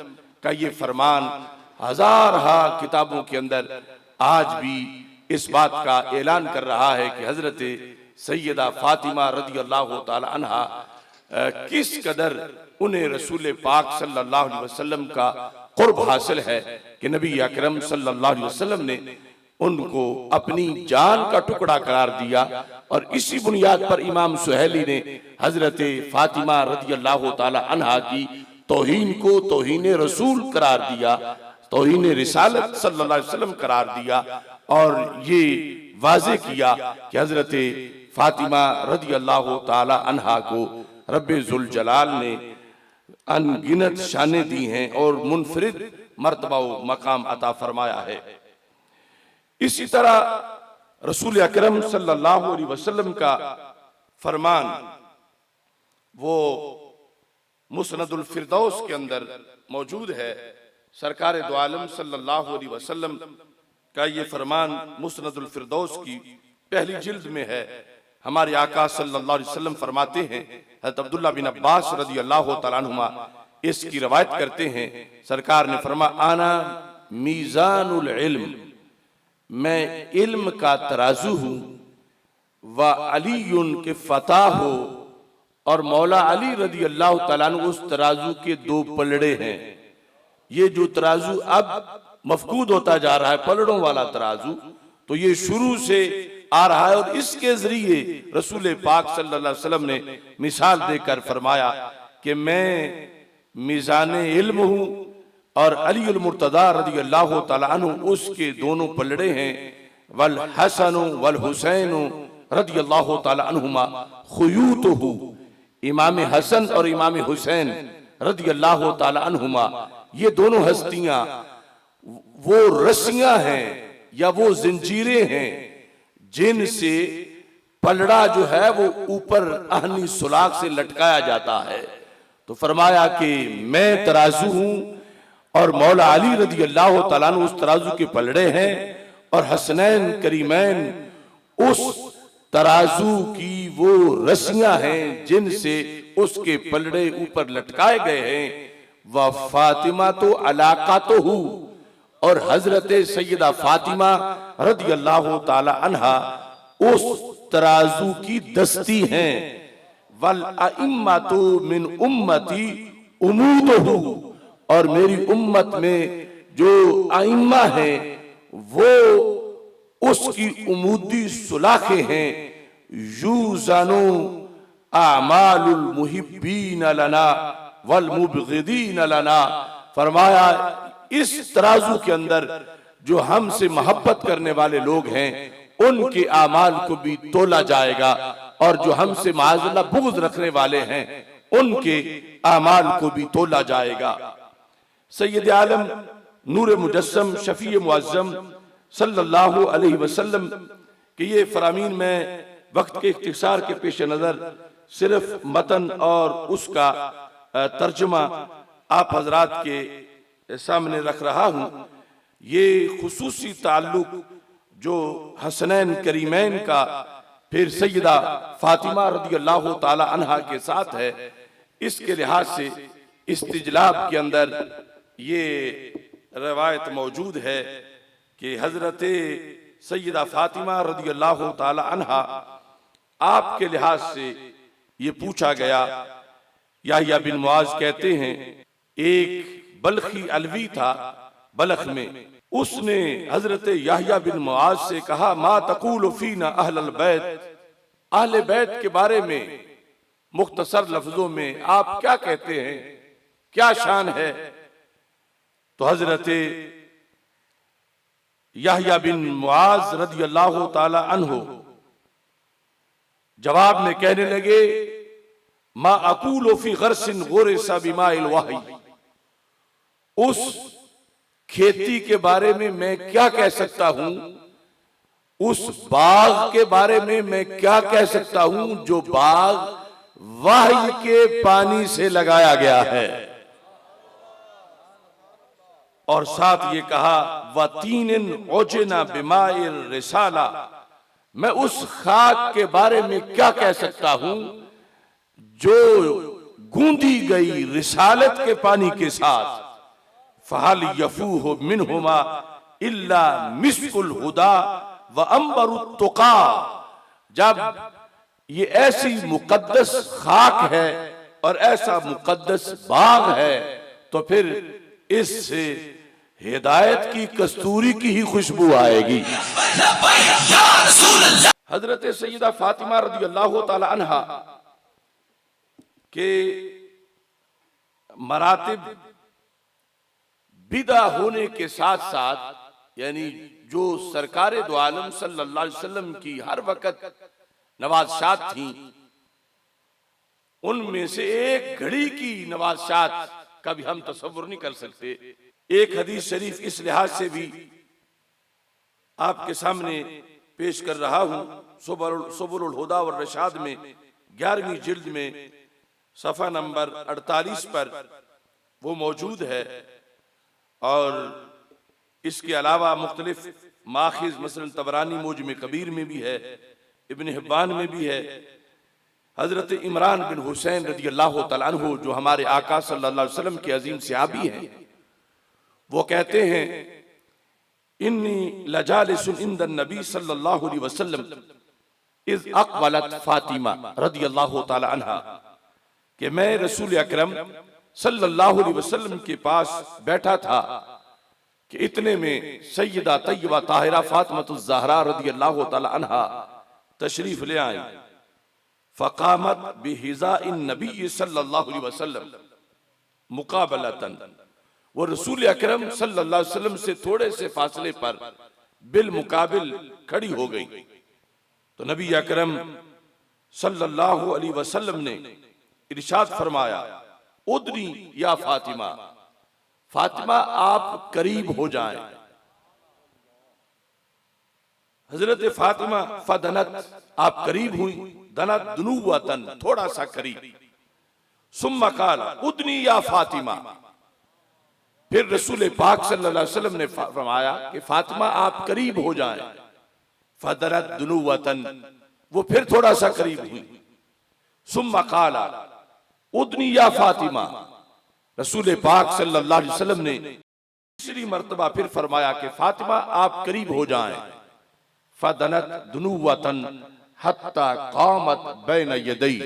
का ये फरमान हजार किताबों के अंदर आज भी इस बात का ऐलान कर रहा है कि हजरत सैयदा फातिमा रज़ी अल्लाह ताला अन्हा किस कदर उन्हें रसूल पाक सल्लल्लाहु अलैहि वसल्लम का कुर्ब हासिल है कि नबी अकरम सल्लल्लाहु अलैहि वसल्लम ने उनको अपनी जान का टुकड़ा करार दिया। और इसी बुनियाद पर इमाम सुहैली ने हजरत फातिमा रज़ी अल्लाह ताला अन्हा की तौहीन को तौहीन रसूल करार दिया, तौहीन रिसालत सल्लल्लाहु अलैहि वसल्लम करार दिया और ये वाज़े किया कि हजरत फातिमा रज़ी अल्लाह ताला अन्हा को रब्बे जुल जलाल ने अनगिनत शाने दी हैं और मुनफरिद मर्तबा व मकाम अता फरमाया है। इसी तरह रसूल अकरम सल्लल्लाहु अलैहि वसल्लम का फरमान वो मुस्नदुल फिरदौस के अंदर मौजूद है। सरकार दो आलम सल्लल्लाहु अलैहि वसल्लम का ये फरमान मुस्नदुल फिरदौस की पहली जिल्द में है। हमारे आका सल्लल्लाहु अलैहि वसल्लम फरमाते हैं, हज़रत अब्दुल्लाह बिन अब्बास रज़ी अल्लाह तआला अन्हुमा इसकी रवायत करते हैं, सरकार ने फरमा आना मीज़ानुल इल्म, मैं इल्म का तराजू हूँ, व अलीयुन के फता हो और मौला अली रज़ी अल्लाह तआला अन्हु उस तराजू के दो पलड़े हैं। ये जो तराजू अब मफकूद होता जा रहा है पलड़ों वाला तराजू, तो ये शुरू से आ रहा है और इसके जरिए रसूल पाक सल्लल्लाहु अलैहि वसल्लम ने मिसाल देकर फरमाया कि मैं मीज़ान इल्म हूँ और अलीउल मुर्तज़ा रज़ी अल्लाह तआला अन्हु उसके दोनों पलड़े हैं। वल हसन वल हुसैन रज़ी अल्लाह तआला अन्हुमा खुयूतहु, इमाम हसन और इमाम हुसैन रज़ी अल्लाह तआला अन्हुमा ये दोनों हस्तियां वो रस्सियां हैं या वो जंजीरें हैं जिनसे पलड़ा जो है वो ऊपर आहनी सुलाख से लटकाया जाता है। तो फरमाया कि मैं तराजू हूं और मौला अली रज़ी अल्लाह तआला अन्हु उस तराजू के पलड़े हैं और हसनैन करीमैन उस तराजू की वो रस्सियां हैं जिनसे उसके पलड़े ऊपर लटकाए गए हैं। व फातिमा तो अलाका तो हूँ और हजरत सैयदा फातिमा रज़ी अल्लाह ताला अन्हा उस तराजू की दस्ती हैं वल अइम्मतु मिन उम्मती उमूदुहु, और मेरी उम्मत में जो आइम्मा है वो उसकी उमूदी सुलाखे हैं। यूज़नु आमालुल मुहिब्बीन लना वल मुबग़िदीन लना, फरमाया इस तराजू के अंदर जो हमसे मोहब्बत करने वाले लोग हैं उनके आमाल को भी तोला जाएगा, और जो हमसे माज़अल्लाह बुग़्ज़ रखने वाले हैं उनके आमाल को भी तोला जाएगा। सैयद आलम नूर मुजस्सम शफी मुअज़्ज़म सल्लल्लाहु अलैहि वसल्लम के ये फरामीन में वक्त के इख्तिसार के पेश नज़र सिर्फ मतन और उसका तर्जुमा आप हजरात के सामने रख रहा हूँ। ये खुसूसी ताल्लुक जो हसनैन करीमैन का फिर सैयदा फातिमा रदियल्लाहु ताला अन्हा के साथ है, इसके लिहाज से इस्तिजलाब के अंदर ये रवायत मौजूद है कि हजरत सैयदा फातिमा रदियल्लाहु ताला अन्हा आपके लिहाज से ये पूछा गया। याह्या बिन मुआज कहते हैं एक बल्खी अलवी था बलख में, उसने हजरत याह्या बिन मुआज से कहा मा तक़ूलु फ़ीना अहलल बैत, अहले बैत के बारे में मुख्तसर लफ्जों में आप क्या कहते हैं, क्या शान है। तो हजरत याह्या बिन मुआज रदियल्लाहु ताला अन्हु जवाब में कहने लगे मा अक़ूलु फ़ी ग़रसिन ग़ुरिसा बिमाइल वही, उस खेती के बारे में मैं क्या कह सकता हूं, उस बाग के बारे में मैं क्या कह सकता हूं जो बाग वही के पानी से लगाया गया है। और साथ ये कहा वतीनिन उजना बिमाइर रिसाला, मैं उस खाक के बारे में क्या कह सकता हूं जो गूंदी गई रिसालत के पानी के साथ। फहल यफूह मिनहुमा इल्ला मिस्कुल हुदा व अंबरुत तुका, जब ये ऐसी मुकद्दस खाक है और ऐसा मुकद्दस बाग है तो फिर इससे हिदायत की कस्तूरी की ही खुशबू आएगी। हजरत सैयदा फातिमा रदियल्लाहु ताला अन्हा के मरातिब बिदा होने के साथ साथ, यानी जो सरकारे दो आलम सल्लल्लाहु अलैहि वसल्लम की हर वक्त नवाज़शात थी, उनमें से एक घड़ी की नवाज़शात का भी हम तसव्वुर नहीं कर सकते। एक हदीस शरीफ इस लिहाज से भी आपके सामने पेश कर रहा हूं, सुबुल हुदा व रशाद में 11वीं जिल्द में सफ़ा नंबर 48 पर वो मौजूद है। और इसके अलावा मुख्तलिफ माखिज मसलन तबरानी मौजम कबीर में भी है, इब्न हिब्बान में भी है। हजरत इमरान बिन हुसैन रदियल्लाहु तआला अन्हु जो हमारे आका सल्लल्लाहु अलैहि वसल्लम के अजीम सहाबी हैं, वो कहते हैं इन्नी लजालिसुन इंदन नबी सल्लल्लाहु अलैहि वसल्लम इज़ अक़बलत फातिमा रदियल्लाहु तआला अन्हा, कि मैं रसूल अकरम सल्लल्लाहु अलैहि वसल्लम के पास बैठा था कि इतने में सैयदा तय्यबा ताहिरा फातिमतुज़ ज़हरा रदियल्लाहु तआला अन्हा तशरीफ ले आई। फ़क़ामत बिहिज़ाइन नबी सल्लल्लाहु अलैहि वसल्लम मुक़ाबलतन, वो रसूल अकरम सल्लल्लाहु अलैहि वसल्लम से थोड़े से फासले पर बिल मुकाबिल खड़ी हो गई। तो नबी अकरम सल्लल्लाहु अलैहि वसल्लम ने इरशाद फरमाया उदनी या फातिमा, फातिमा आप करीब हो जाएं। हजरत फातिमा फदनत, आप करीब हुई, दनत दुनुवतन, थोड़ा सा करीब। सुम्मा काल उदनी या फातिमा, फिर रसूल पाक सल्लल्लाहु अलैहि वसल्लम ने फरमाया कि फातिमा आप करीब हो जाएं। फदनत दुनुवतन, वो फिर थोड़ा सा करीब हुई। सुम्मा काला उदनी या फातिमा, रसूल पाक सल्लल्लाहु अलैहि वसल्लम ने तीसरी मर्तबा फिर फरमाया कि फातिमा आप करीब हो जाएं। फदनत दुनुवतन हत्ता कामत बैन यदई,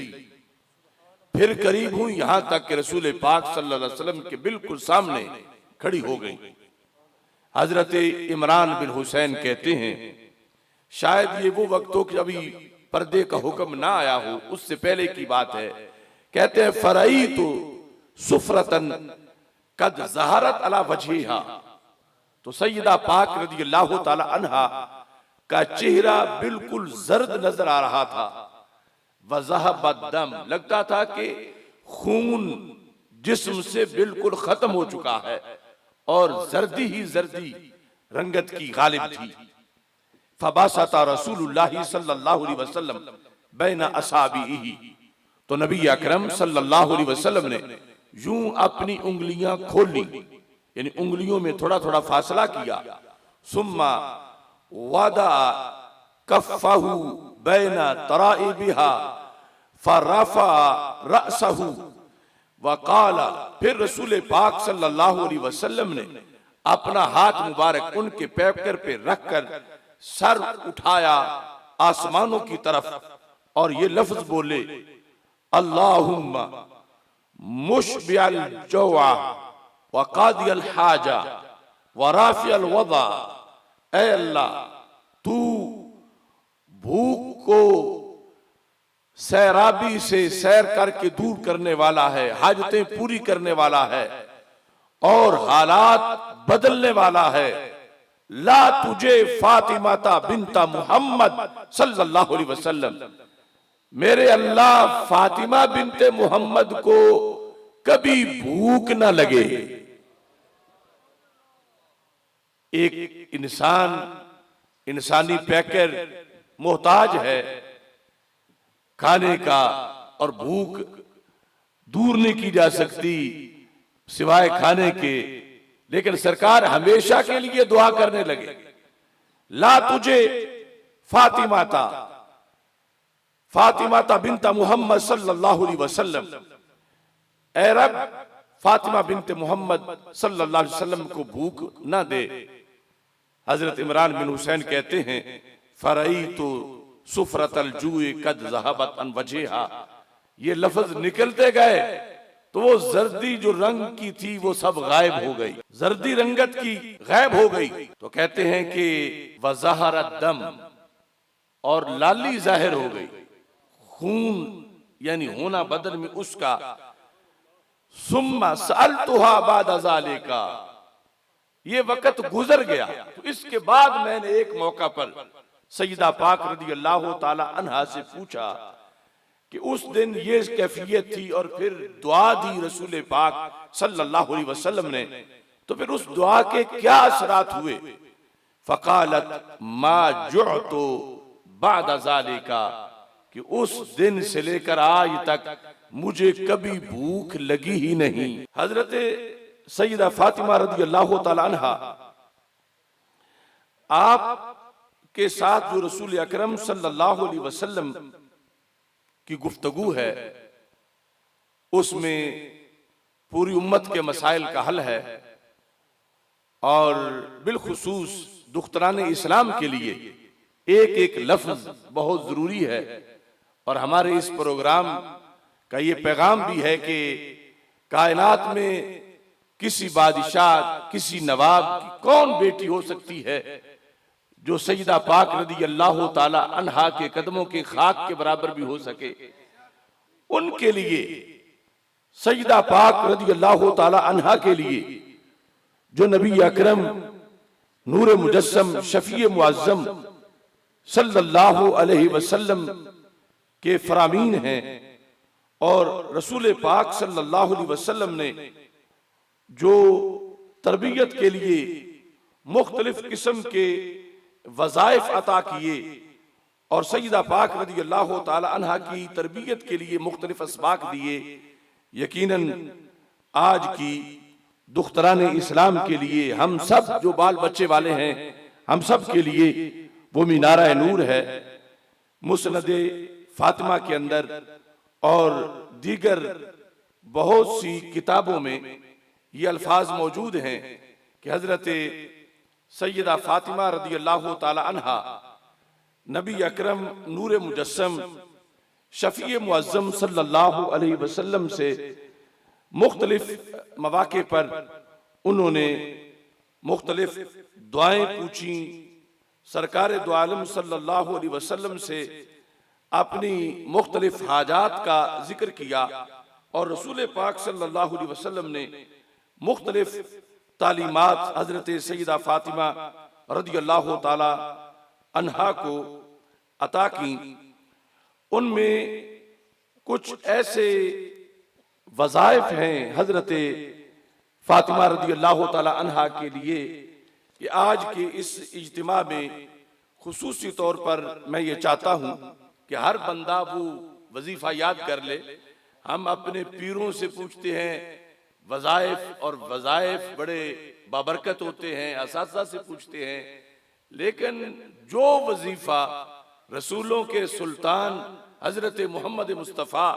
फिर करीब हुई, यहां तक कि रसूल पाक सल्लल्लाहु अलैहि वसल्लम के बिल्कुल सामने खड़ी हो गई। हजरत इमरान बिन हुसैन कहते हैं शायद ये वो वक्त हो कि अभी पर्दे का हुक्म ना आया हो, उससे पहले की बात है। कहते हैं फरई तो सुफरतन कद ज़हरत अला वजहिहा, तो सैयदा पाक रज़ियल्लाहु ताला अन्हा का चेहरा बिल्कुल जर्द नजर आ रहा था। वज़हबद दम, लगता था कि खून जिस्म से बिल्कुल खत्म हो चुका है और जर्दी ही जर्दी रंगत की गालिब थी। फबासता रसूलुल्लाह सल्लल्लाहु अलैहि वसल्लम बैन असाबिही, तो नबी अकरम सल्लल्लाहु अलैहि वसल्लम ने यूं अपनी उंगलियां खोली, यानी उंगलियों में थोड़ा थोड़ा फासला किया। सुम्मा वादा कफ़हु बैना तराइबिहा फरफा रअसहु वक़ाला, फिर रसूल पाक सल्लल्लाहु अलैहि वसल्लम ने अपना हाथ मुबारक उनके पैकर पे रखकर सर उठाया आसमानों की तरफ और ये लफ्ज बोले अल्लाहुम्मा मुशबिअल जौआ व कादियल हाजा व राफिअल वदा, ऐ अल्लाह तू भूख को सैराबी से सैर करके दूर करने वाला है, हाजतें पूरी करने वाला है और हालात बदलने वाला है। ला तुझे फातिमाता बिनता मुहम्मद सल्लल्लाहु अलैहि वसल्लम, मेरे अल्लाह फातिमा बिनते मुहम्मद को कभी भूख ना लगे। एक इंसान इंसानी पैकर मोहताज है खाने का, और भूख दूर नहीं की जा सकती सिवाय खाने के, लेकिन सरकार हमेशा के लिए दुआ करने लगे ला तुझे फातिमाता बिनता मुहम्मद सल्लल्लाहु अलैहि वसल्लम, ऐ रब फातिमा बिनते मुहम्मद सल्लल्लाहु अलैहि वसल्लम को भूख ना दे। हजरत इमरान बिन हुसैन कहते हैं फरई तो सुफरतल जुए कद ज़हबत अन वजहिहा, ये लफ्ज निकलते गए तो वो जर्दी जो रंग की थी वो सब गायब हो गई, जर्दी रंगत की गायब हो गई। तो कहते हैं कि वज़हर दम, और लाली जाहिर हो गई, खून यानी होना बदन में उसका। सुम्मा सअलतुहा बाद ज़ालिका, ये वक्त गुजर गया तो इसके बाद मैंने एक मौका पर सैयदा पाक रज़ियल्लाहु ताला अन्हा से पूछा कि उस दिन ये कैफियत थी और फिर दुआ दी रसूल पाक सल्लल्लाहु अलैहि वसल्लम ने, तो फिर उस दुआ के क्या असरात हुए। फ़क़ालत मा जुअतु बाद ज़ालिका, कि उस दिन से लेकर आज तक मुझे कभी भूख लगी ही नहीं। हजरत सैयदा फातिमा रज़ियल्लाहु ताला अन्हा आप के साथ जो रसूल अकरम सल्लल्लाहु अलैहि वसल्लम की गुफ्तगू है उसमें पूरी उम्मत के मसाइल का हल है, और बिलखुसूस दुख्तरान इस्लाम के लिए एक एक लफ्ज बहुत जरूरी है। और हमारे इस प्रोग्राम का ये पैगाम भी है कि कायनात में किसी बादशाह किसी नवाब की कौन बेटी हो सकती है जो सैयदा पाक रज़ियल्लाहु ताला अन्हा के कदमों के खाक के बराबर भी हो सके। उनके लिए सैयदा पाक रज़ियल्लाहु ताला अन्हा के लिए जो नबी अकरम नूर मुजस्सम शफी मुअज़्ज़म सल्लल्लाहु अलैहि वसल्लम के फरामीन हैं, और रसूल पाक सल्लल्लाहु अलैहि वसल्लम ने जो तरबियत के लिए मुख्तलिफ किस्म के वज़ाइफ अता किए और सैयदा पाक रज़ियल्लाहु ताला अन्हा की तरबियत के लिए मुख्तलिफ असबाक दिए, यकीनन आज की दुख्तरान इस्लाम के लिए हम सब जो बाल बच्चे वाले हैं हम सब के लिए वो मीनारा नूर है। मुस्नद फातिमा के अंदर और दीगर बहुत सी किताबों में ये अल्फाज मौजूद हैं कि हजरत सैयदा फातिमा रज़ियल्लाहु ताला अन्हा नबी अकरम नूर मुजस्सम शफी मुअज्जम सल्लल्लाहु अलैहि वसल्लम से मुख्तलिफ मवाके पर उन्होंने मुख्तलिफ दुआएं पूछी। सरकार दो आलम सल्लल्लाहु अलैहि वसल्लम से अपनी मुख्तलिफ हाजात का जिक्र किया और रसूल पाक सल्लल्लाहु अलैहि वसल्लम ने मुख्तलिफ तालीमात हजरत सैयदा फातिमा रदियल्लाहु ताला अन्हा को अता की। उनमें कुछ ऐसे वज़ाइफ हैं हजरत फातिमा रदियल्लाहु ताला अन्हा के लिए कि आज के इस इज्तिमा में खुसूसी तौर पर मैं ये चाहता हूँ कि हर बंदा वो वजीफा याद कर ले। हम अपने पीरों से पूछते हैं वज़ाइफ, और वज़ाइफ बड़े बाबरकत होते हैं, असातिज़ा से पूछते हैं, लेकिन जो वजीफा रसूलों के सुल्तान हजरत मोहम्मद मुस्तफ़ा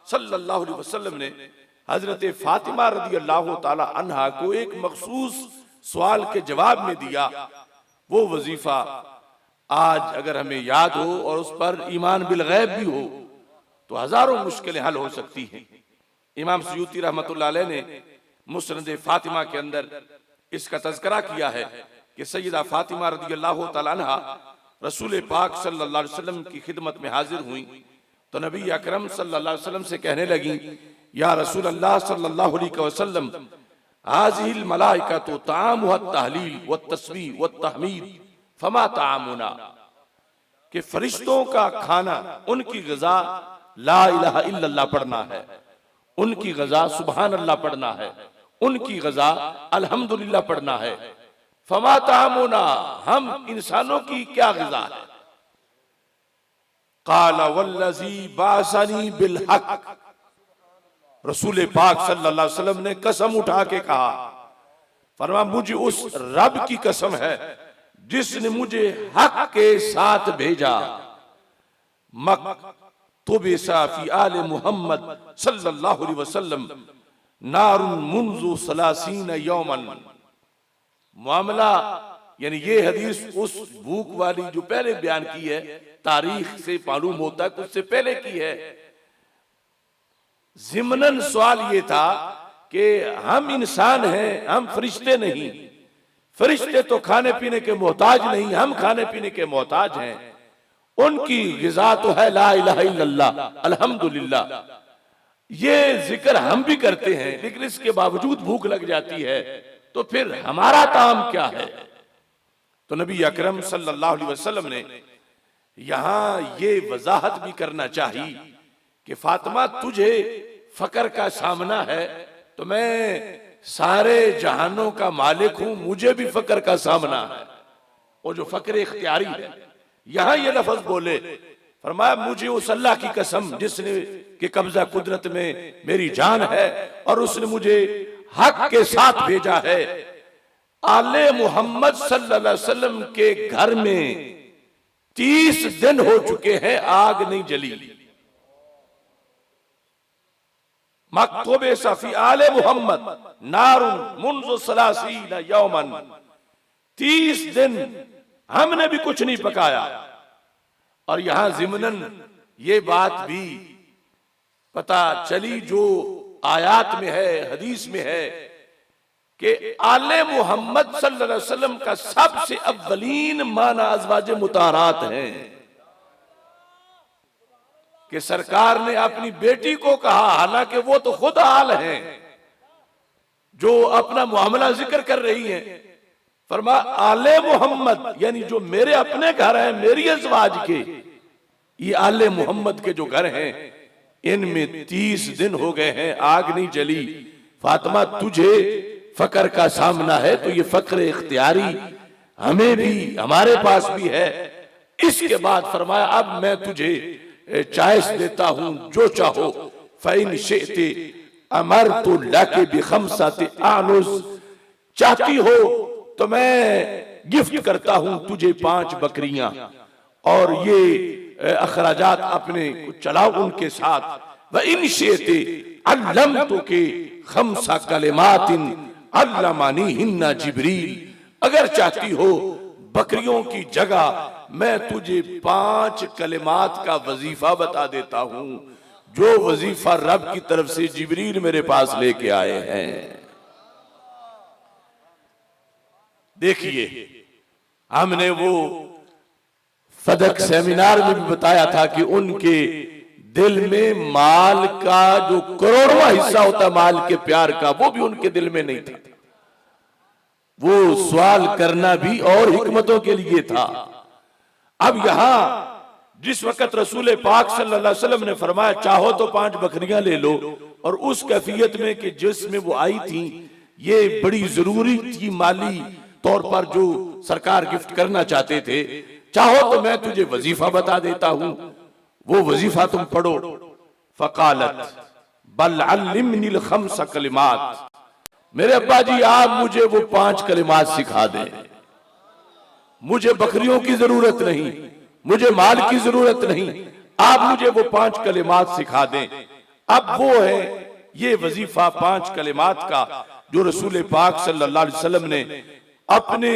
सल्लल्लाहु अलैहि वसल्लम ने हजरत फातिमा रदियल्लाहु ताला अन्हा को एक मखसूस सवाल के जवाब में दिया, वो वजीफा आज अगर हमें याद हो और उस पर ईमान बिल गैब भी हो तो हजारों मुश्किलें हल हो सकती हैं। इमाम सयूती रहमतुल्लाह अलैह ने मुस्नद फातिमा के अंदर इसका तज़किरा किया है कि सैयदा फातिमा रदियल्लाहु ताला अन्हा रसूल पाक सल्लल्लाहु अलैहि वसल्लम की खिदमत में हाजिर हुई तो नबी अकरम सल्लल्लाहु अलैहि वसल्लम से कहने लगी, या रसूल अल्लाह सल्लल्लाहु अलैहि वसल्लम, हाज़िहिल मलाइकतु तामुहा तहलील व तस्बीह व तहमीद फमा तामुना, कि फरिश्तों का खाना, उनकी ग़िज़ा ला इलाहा इल्लल्लाह पढ़ना है, उनकी ग़िज़ा सुबहान अल्लाह पढ़ना है, उनकी ग़िज़ा अल्हम्दुलिल्लाह पढ़ना है। फमा तामुना, हम इंसानों की क्या ग़िज़ा है? क़ाल वल्लज़ी बासनी बिल हक़, रसूल पाक सल्लल्लाहु अलैहि वसल्लम ने कसम उठा के कहा, फरमा मुझे उस रब की कसम है जिसने मुझे हक के साथ भेजा। मक्तुबिसा फी आले मोहम्मद सल्लल्लाहु अलैहि वसल्लम नारुन मुंज़ु सलासीन यौमन। मामला यानी ये हदीस उस भूख वाली जो पहले बयान की है, तारीख से मालूम होता है उससे पहले की है। ज़िमनन सवाल ये था कि हम इंसान हैं, हम फरिश्ते नहीं। फरिश्ते तो खाने पीने के मोहताज नहीं, हम खाने पीने के मोहताज हैं। उनकी ग़िज़ा तो है ला इलाहा इल्लल्लाह अल्हम्दुलिल्लाह। ये जिक्र हम भी करते हैं, लेकिन इसके बावजूद भूख लग जाती है, तो फिर हमारा ताम क्या है? तो नबी अकरम सल्लल्लाहु अलैहि वसल्लम ने यहां ये वजाहत भी करना चाहिए कि फातिमा तुझे फकर का सामना है, तो मैं सारे जहानों का मालिक हूं, मुझे भी फकर का सामना है। वो जो फकर इख्तियारी है, यहां ये लफ्ज बोले, फरमाया मुझे उस अल्लाह की कसम जिसने के कब्जा कुदरत में मेरी जान है और उसने मुझे हक के साथ भेजा है। आले मोहम्मद सल्लल्लाहु अलैहि वसल्लम के घर में 30 दिन हो चुके हैं, आग नहीं जली। मक्तूबे सफी आले मोहम्मद नारुन मुंज़ु सलासीन यौमन, 30 दिन हमने भी कुछ नहीं पकाया। और यहां ज़िमनन ये बात भी पता चली जो आयात में है, हदीस में है, कि आले मोहम्मद सल्लल्लाहु अलैहि वसल्लम का सबसे अव्वलीन माना अज़वाज मुताहरात हैं, कि सरकार ने अपनी बेटी को कहा, हालांकि वो तो खुद आल हैं जो अपना मामला जिक्र कर रही हैं, फरमा आले मोहम्मद यानी जो मेरे अपने घर हैं, मेरी अज़वाज के, ये आले मोहम्मद के जो घर हैं, इनमें 30 दिन हो गए हैं, आग नहीं जली। फातिमा तुझे फकर का सामना है, तो ये फकर इख्तियारी हमें भी, हमारे पास भी है। इसके बाद फरमाया अब मैं तुझे चॉइस देता हूं, जो चाहो, फ़इन शिअति अमरतु लकी बिखमसति आनुस, चाहती हो तो मैं गिफ्ट करता हूं तुझे 5 बकरियां, और ये अखराजात अपने चलाओ उनके साथ। व इन शिअति अल्लमतुकी खमसा कलिमातिन अल्लमानीहिन्ना जिब्रील, अगर चाहती हो बकरियों की जगह मैं तुझे 5 कलिमात का वजीफा बता देता हूं, जो वजीफा रब की तरफ से जिब्रील मेरे पास लेके आए हैं। देखिए, हमने वो फदक सेमिनार में भी बताया था कि उनके दिल में माल का जो करोड़वां हिस्सा होता माल के प्यार का, वो भी उनके दिल में नहीं था। वो सवाल करना भी और हिकमतों के लिए था। अब यहां जिस वक्त रसूल पाक सल्लल्लाहु अलैहि वसल्लम ने फरमाया चाहो तो 5 बकरियां ले लो, और उस कैफियत में कि जिसमें वो आई थी ये बड़ी जरूरी थी, माली तौर पर जो सरकार गिफ्ट करना चाहते थे, चाहो तो मैं तुझे वजीफा बता देता हूं, वो वजीफा तुम पढ़ो। फकालत बल अल्लिमनिल खम्स कलिमात, मेरे अब्बा जी आप मुझे वो 5 कलिमात सिखा दें, मुझे बकरियों की जरूरत नहीं, मुझे माल की जरूरत नहीं, आप मुझे वो 5 कलिमात सिखा दें। अब वो है ये वजीफा 5 कलिमात का जो रसूल पाक सल्लल्लाहु अलैहि वसल्लम ने अपने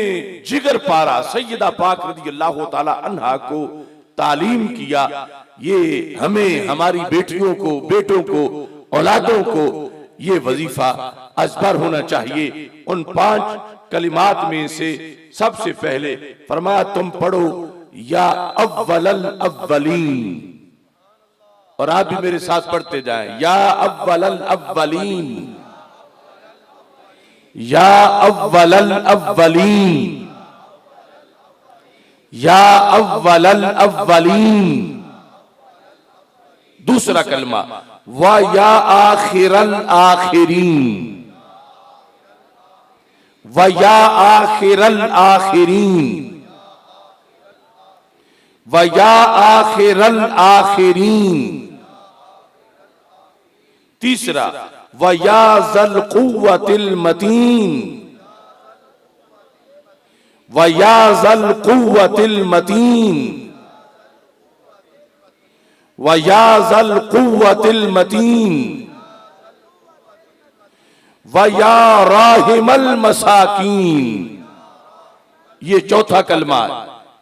जिगर पारा सैयदा पाक रज़ियल्लाहु ताला अन्हा को तालीम किया। ये हमें हमारी बेटियों को, बेटों को, औलादों को ये वजीफा अजबर होना चाहिए। उन 5 कलिमात में से सबसे पहले फरमाया तुम पढ़ो या अव्वलल अव्वलीन, और आप भी मेरे साथ पढ़ते जाएं, या अव्वलल अव्वलीन, या अव्वलल अव्वलीन, या अव्वलल अव्वलीन। दूसरा कलमा व या आखिरल आखिरीन, व या आखिरल आखिरीन, व या आखिरल आखिरीन। तीसरा व या ज़ल कुव्वतिल मतीन, व या ज़ल कुव्वतिल मतीन, व या ज़ल कुव्वतिल मतीन, व या राहिमल मसाकीन। ये चौथा कलमा,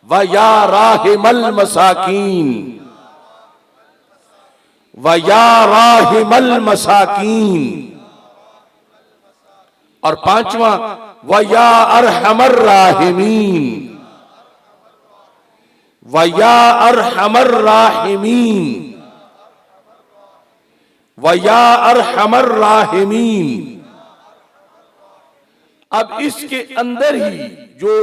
व या राहिमल मसाकीन, व या राहिमल मसाकीन। और 5वां व या अरहमर राहिमीन, व या अरहमर राहिमीन, व या अरहमर राहिमीन। अब इसके अंदर ही जो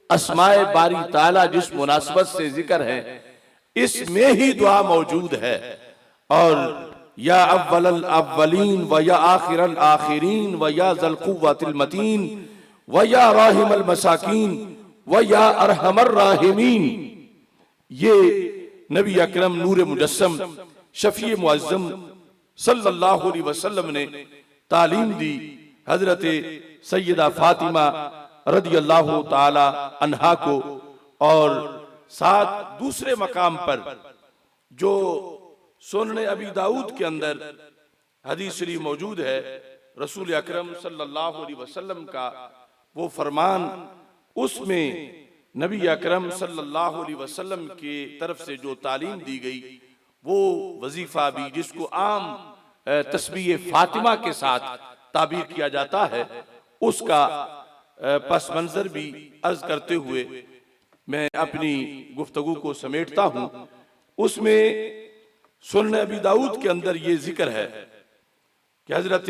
अस्माए बारी ताला जिस मुनासबत से जिक्र है, इसमें ही दुआ मौजूद है। और या अव्वलल अव्वलीन, व या आखिरल आखिरीन, व या ज़ल कुव्वतिल मतीन, व या राहिमल मसाकीन, व या अरहमर राहिमीन। ये नबी अकरम नूर मुजस्सम शफी मुअज़्ज़म सल्लल्लाहु अलैहि वसल्लम ने तालीम दी हजरत सैयदा फातिमा रदियल्लाहु ताला अन्हा को। और साथ दूसरे मकाम पर जो सुनन अबी दाऊद के अंदर हदीस शरीफ मौजूद है, रसूल अकरम सल्लल्लाहु अलैहि वसल्लम का वो फरमान, उसमें नबी अकरम सल्लल्लाहु अलैहि वसल्लम की तरफ से जो तालीम दी गई, वो वजीफा भी जिसको आम तस्बीह फातिमा के साथ ताबीर किया जाता है, उसका पस मंजर भी अर्ज करते हुए मैं अपनी गुफ्तगू को समेटता हूं। उसमें सुनन अबी दाऊद के अंदर ये जिक्र है कि हजरत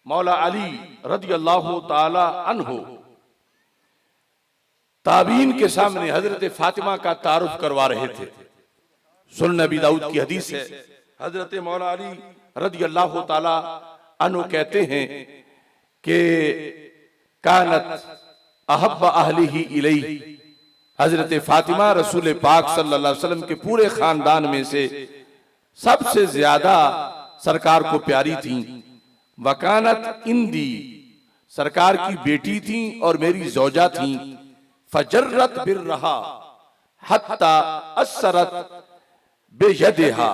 मौला अली रदियल्लाहु ताला अन्हु ताबीन के सामने हजरत फातिमा का तारुफ करवा रहे थे। सुनन अबी दाऊद की हदीस है, हजरत मौला अली रदियल्लाहु ताला अन्हु कहते हैं कि कानत अहब्ब अहलिही इलैहि, हजरत फातिमा रसूल पाक सल्लल्लाहु अलैहि वसल्लम के पूरे खानदान में से सबसे ज्यादा सरकार को प्यारी थी। वकानत इंदी, सरकार की बेटी थी और मेरी जौजा थी। फजर्रत बिर्रहा हत्ता असरत बेयदिहा,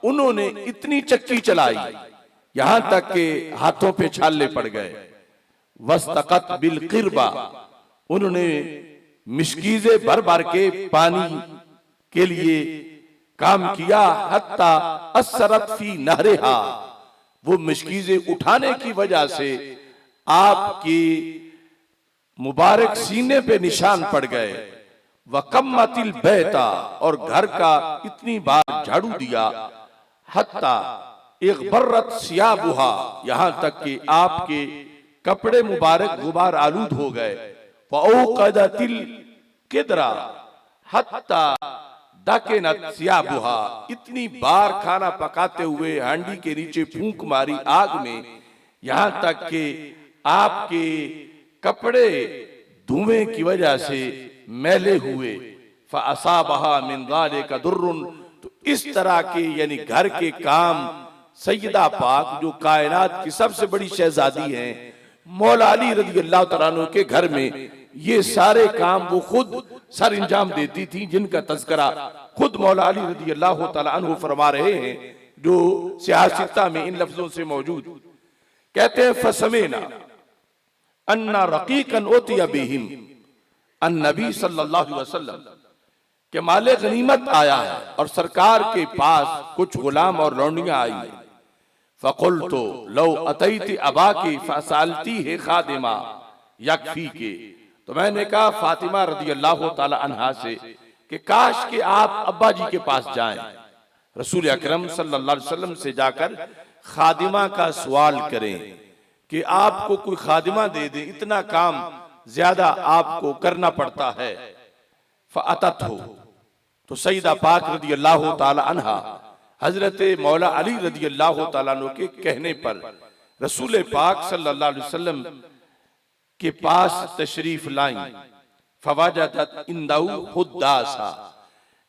उन्होंने इतनी चक्की चलाई यहां तक के हाथों पे छाले पड़ गए। वस्तकत बिल क़िरबा, उन्होंने मिशकीज़े भर भर के पानी के लिए काम किया, हत्ता असरत फी नहरिहा, वो मिशकीज़े उठाने की वजह से आपकी मुबारक सीने पे निशान पड़ गए। वकम्मतिल बैता, और घर का इतनी बार झाड़ू दिया, हत्ता इग़बर्रत सियाबुहा, यहां तक कि आपके कपड़े मुबारक गुबार आलूद हो गए। फ़औक़दतिल किदरा हत्ता दाकिनत सियाबुहा, इतनी बार खाना पकाते हुए हांडी के नीचे फूंक मारी आग में, यहां तक कि आपके कपड़े धुएं की वजह से मैले हुए। फ़असाबहा मिन ज़ालिका दुर्रुन, तो इस तरह के यानी घर के काम सैयदा पाक जो कायनात की सबसे बड़ी शहजादी हैं, मौला अली रज़ी अल्लाह तआला अन्हु के घर में ये सारे काम वो खुद सर अंजाम देती थी, जिनका तज़किरा खुद मौला अली रज़ी अल्लाह तआला अन्हु फरमा रहे हैं, जो सियासता में इन लफ्जों से मौजूद। कहते हैं फसमेना अन्ना रकीकन उतिया बिहिम अन नबी सल्लल्लाहु अलैहि वसल्लम, के माले गनीमत आया है और सरकार के पास कुछ गुलाम और लौंडियां आई हैं। फ़क़ुल्तु लौ अतैति अबाकी फ़सालती है खादिमा यकफी के, तो मैंने कहा फातिमा रज़ी अल्लाह तआला अन्हा से कि काश कि आप अब्बा जी के पास जाएं, रसूल अकरम सल्लल्लाहु अलैहि वसल्लम से जाकर खादिमा का सवाल करें कि आपको कोई खादिमा दे दे, इतना काम ज्यादा आपको करना पड़ता है। फ़अतत हो, तो सईदा पाक रज़ी अल्लाह तआला अन्हा हजरत मौला अली रज़ी अल्लाह तआला अन्हु के कहने पर रसूल पाक सल्लल्लाहु अलैहि वसल्लम के पास तशरीफ लाई। फवाजदत इंदहु हुद्दासा,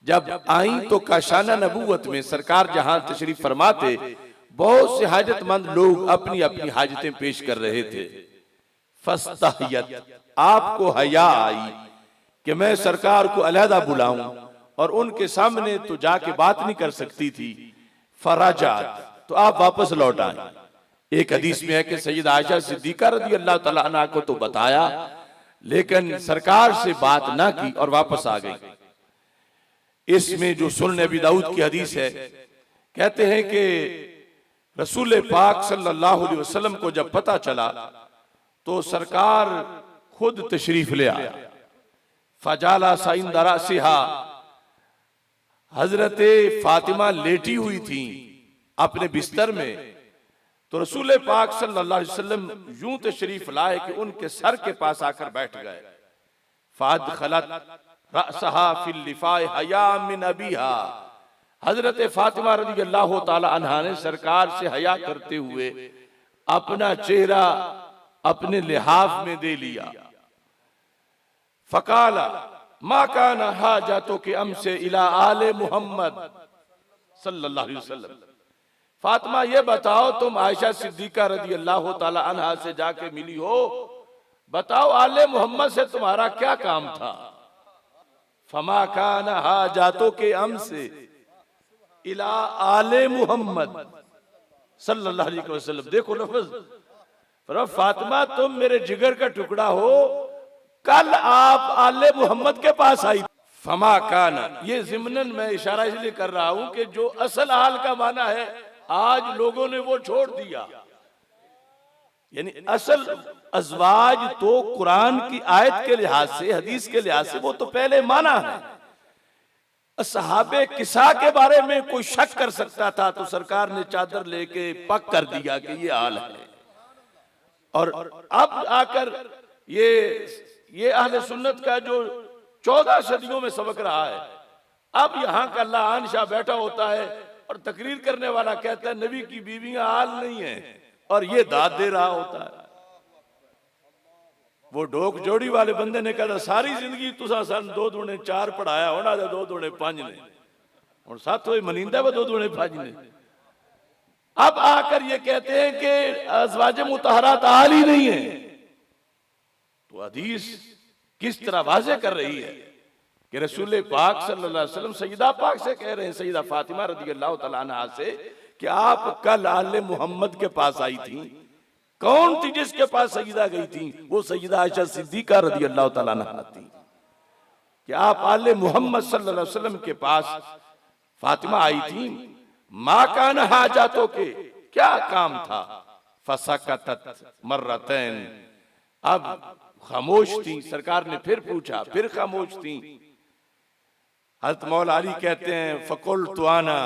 जब आई तो काशाना नबूवत में सरकार जहां तशरीफ फरमाते बहुत से हाजतमंद लोग अपनी अपनी हाजतें पेश कर रहे थे। फस्तहियत, आपको हया आई कि मैं सरकार को अलहदा बुलाऊं और उनके सामने तो जाके बात नहीं कर सकती थी। फराजात, तो आप वापस लौट आए। एक हदीस में है कि सैयदा आयशा सिद्दीका रज़ी अल्लाह तआला अन्हा को तो बताया, लेकिन सरकार से बात ना की और वापस आ गई। इसमें जो सुनन अबी दाऊद की हदीस है, कहते हैं कि रसूल पाक सल्लल्लाहु अलैहि वसल्लम को जब पता चला तो सरकार खुद तशरीफ ले आया। फजाला साइन दरासिहा, हजरत फातिमा लेटी हुई थी अपने बिस्तर में, तो रसूल पाक सल्लल्लाहु अलैहि वसल्लम यूं तशरीफ लाए कि उनके सर के पास आकर बैठ गए। फादखलत रअसहा फिल लिफाए हया मिन अबीहा, हजरत फातिमा रज़ी अल्लाह तआला अन्हा ने सरकार से हया करते हुए अपना चेहरा अपने लिहाफ में दे लिया। फकाला मा काना हाजतो के अमसे इला आले मुहम्मद सल्लल्लाहु अलैहि वसल्लम, फातिमा ये बताओ तुम आयशा सिद्दीका रज़ी अल्लाह तआला अन्हा से जाके मिली हो, बताओ आले मोहम्मद से तुम्हारा क्या काम था। फमा काना हाजतो के अमसे इला आले मुहम्मद सल्लल्लाहु अलैहि वसल्लम, देखो लफ्ज, फातिमा तुम मेरे जिगर का टुकड़ा हो, कल आप आले मोहम्मद के पास आई। फमा काना, ये ज़िम्नन मैं इशारा इसलिए कर रहा हूं कि जो असल हाल का माना है आज लोगों ने वो छोड़ दिया। यानी असल अज़वाज तो कुरान की आयत के लिहाज से, हदीस के लिहाज से वो तो पहले माना है। सहाबे किसा के बारे में कोई शक कर सकता था तो सरकार ने चादर लेके पक कर दिया कि ये हाल है। और अब आकर ये अहले सुन्नत का जो 14 सदियों में सबक रहा है, अब यहाँ का लान शाह बैठा होता है और तकरीर करने वाला कहता है नबी की बीवियां हाल नहीं है, और ये दाद दे रहा होता है। वो डोक जोड़ी वाले बंदे ने कहा सारी जिंदगी तुसा सन 2 दूने 4 पढ़ाया होना, 2 दूने 5 ने, और साथ वो मनींदा व 2 दूने 5 ने। अब आकर ये कहते हैं कि अज़वाज मुतहरात हाल ही नहीं है। तो हदीस किस तरह वाज़े कर रही है कि रसूल पाक सल्लल्लाहु अलैहि वसल्लम सईदा पाक से कह रहे हैं, सईदा फातिमा रज़ी अल्लाह तआला अन्हा से, कि आप कल आले मोहम्मद के पास आई थी। कौन थी जिसके पास सईदा गई थी? वो सईदा आयशा सिद्दीका रज़ी अल्लाह तआला अन्हा थी। कि आप आले मोहम्मद सल्लल्लाहु अलैहि वसल्लम के पास फातिमा आई थी, माँ कान हाजातों के क्या काम था, फसकतत मर्रतैन, अब खामोश थी। सरकार ने फिर पूछा, फिर खामोश थी। हज़रत मौला अली कहते हैं फ़कुल्तु अना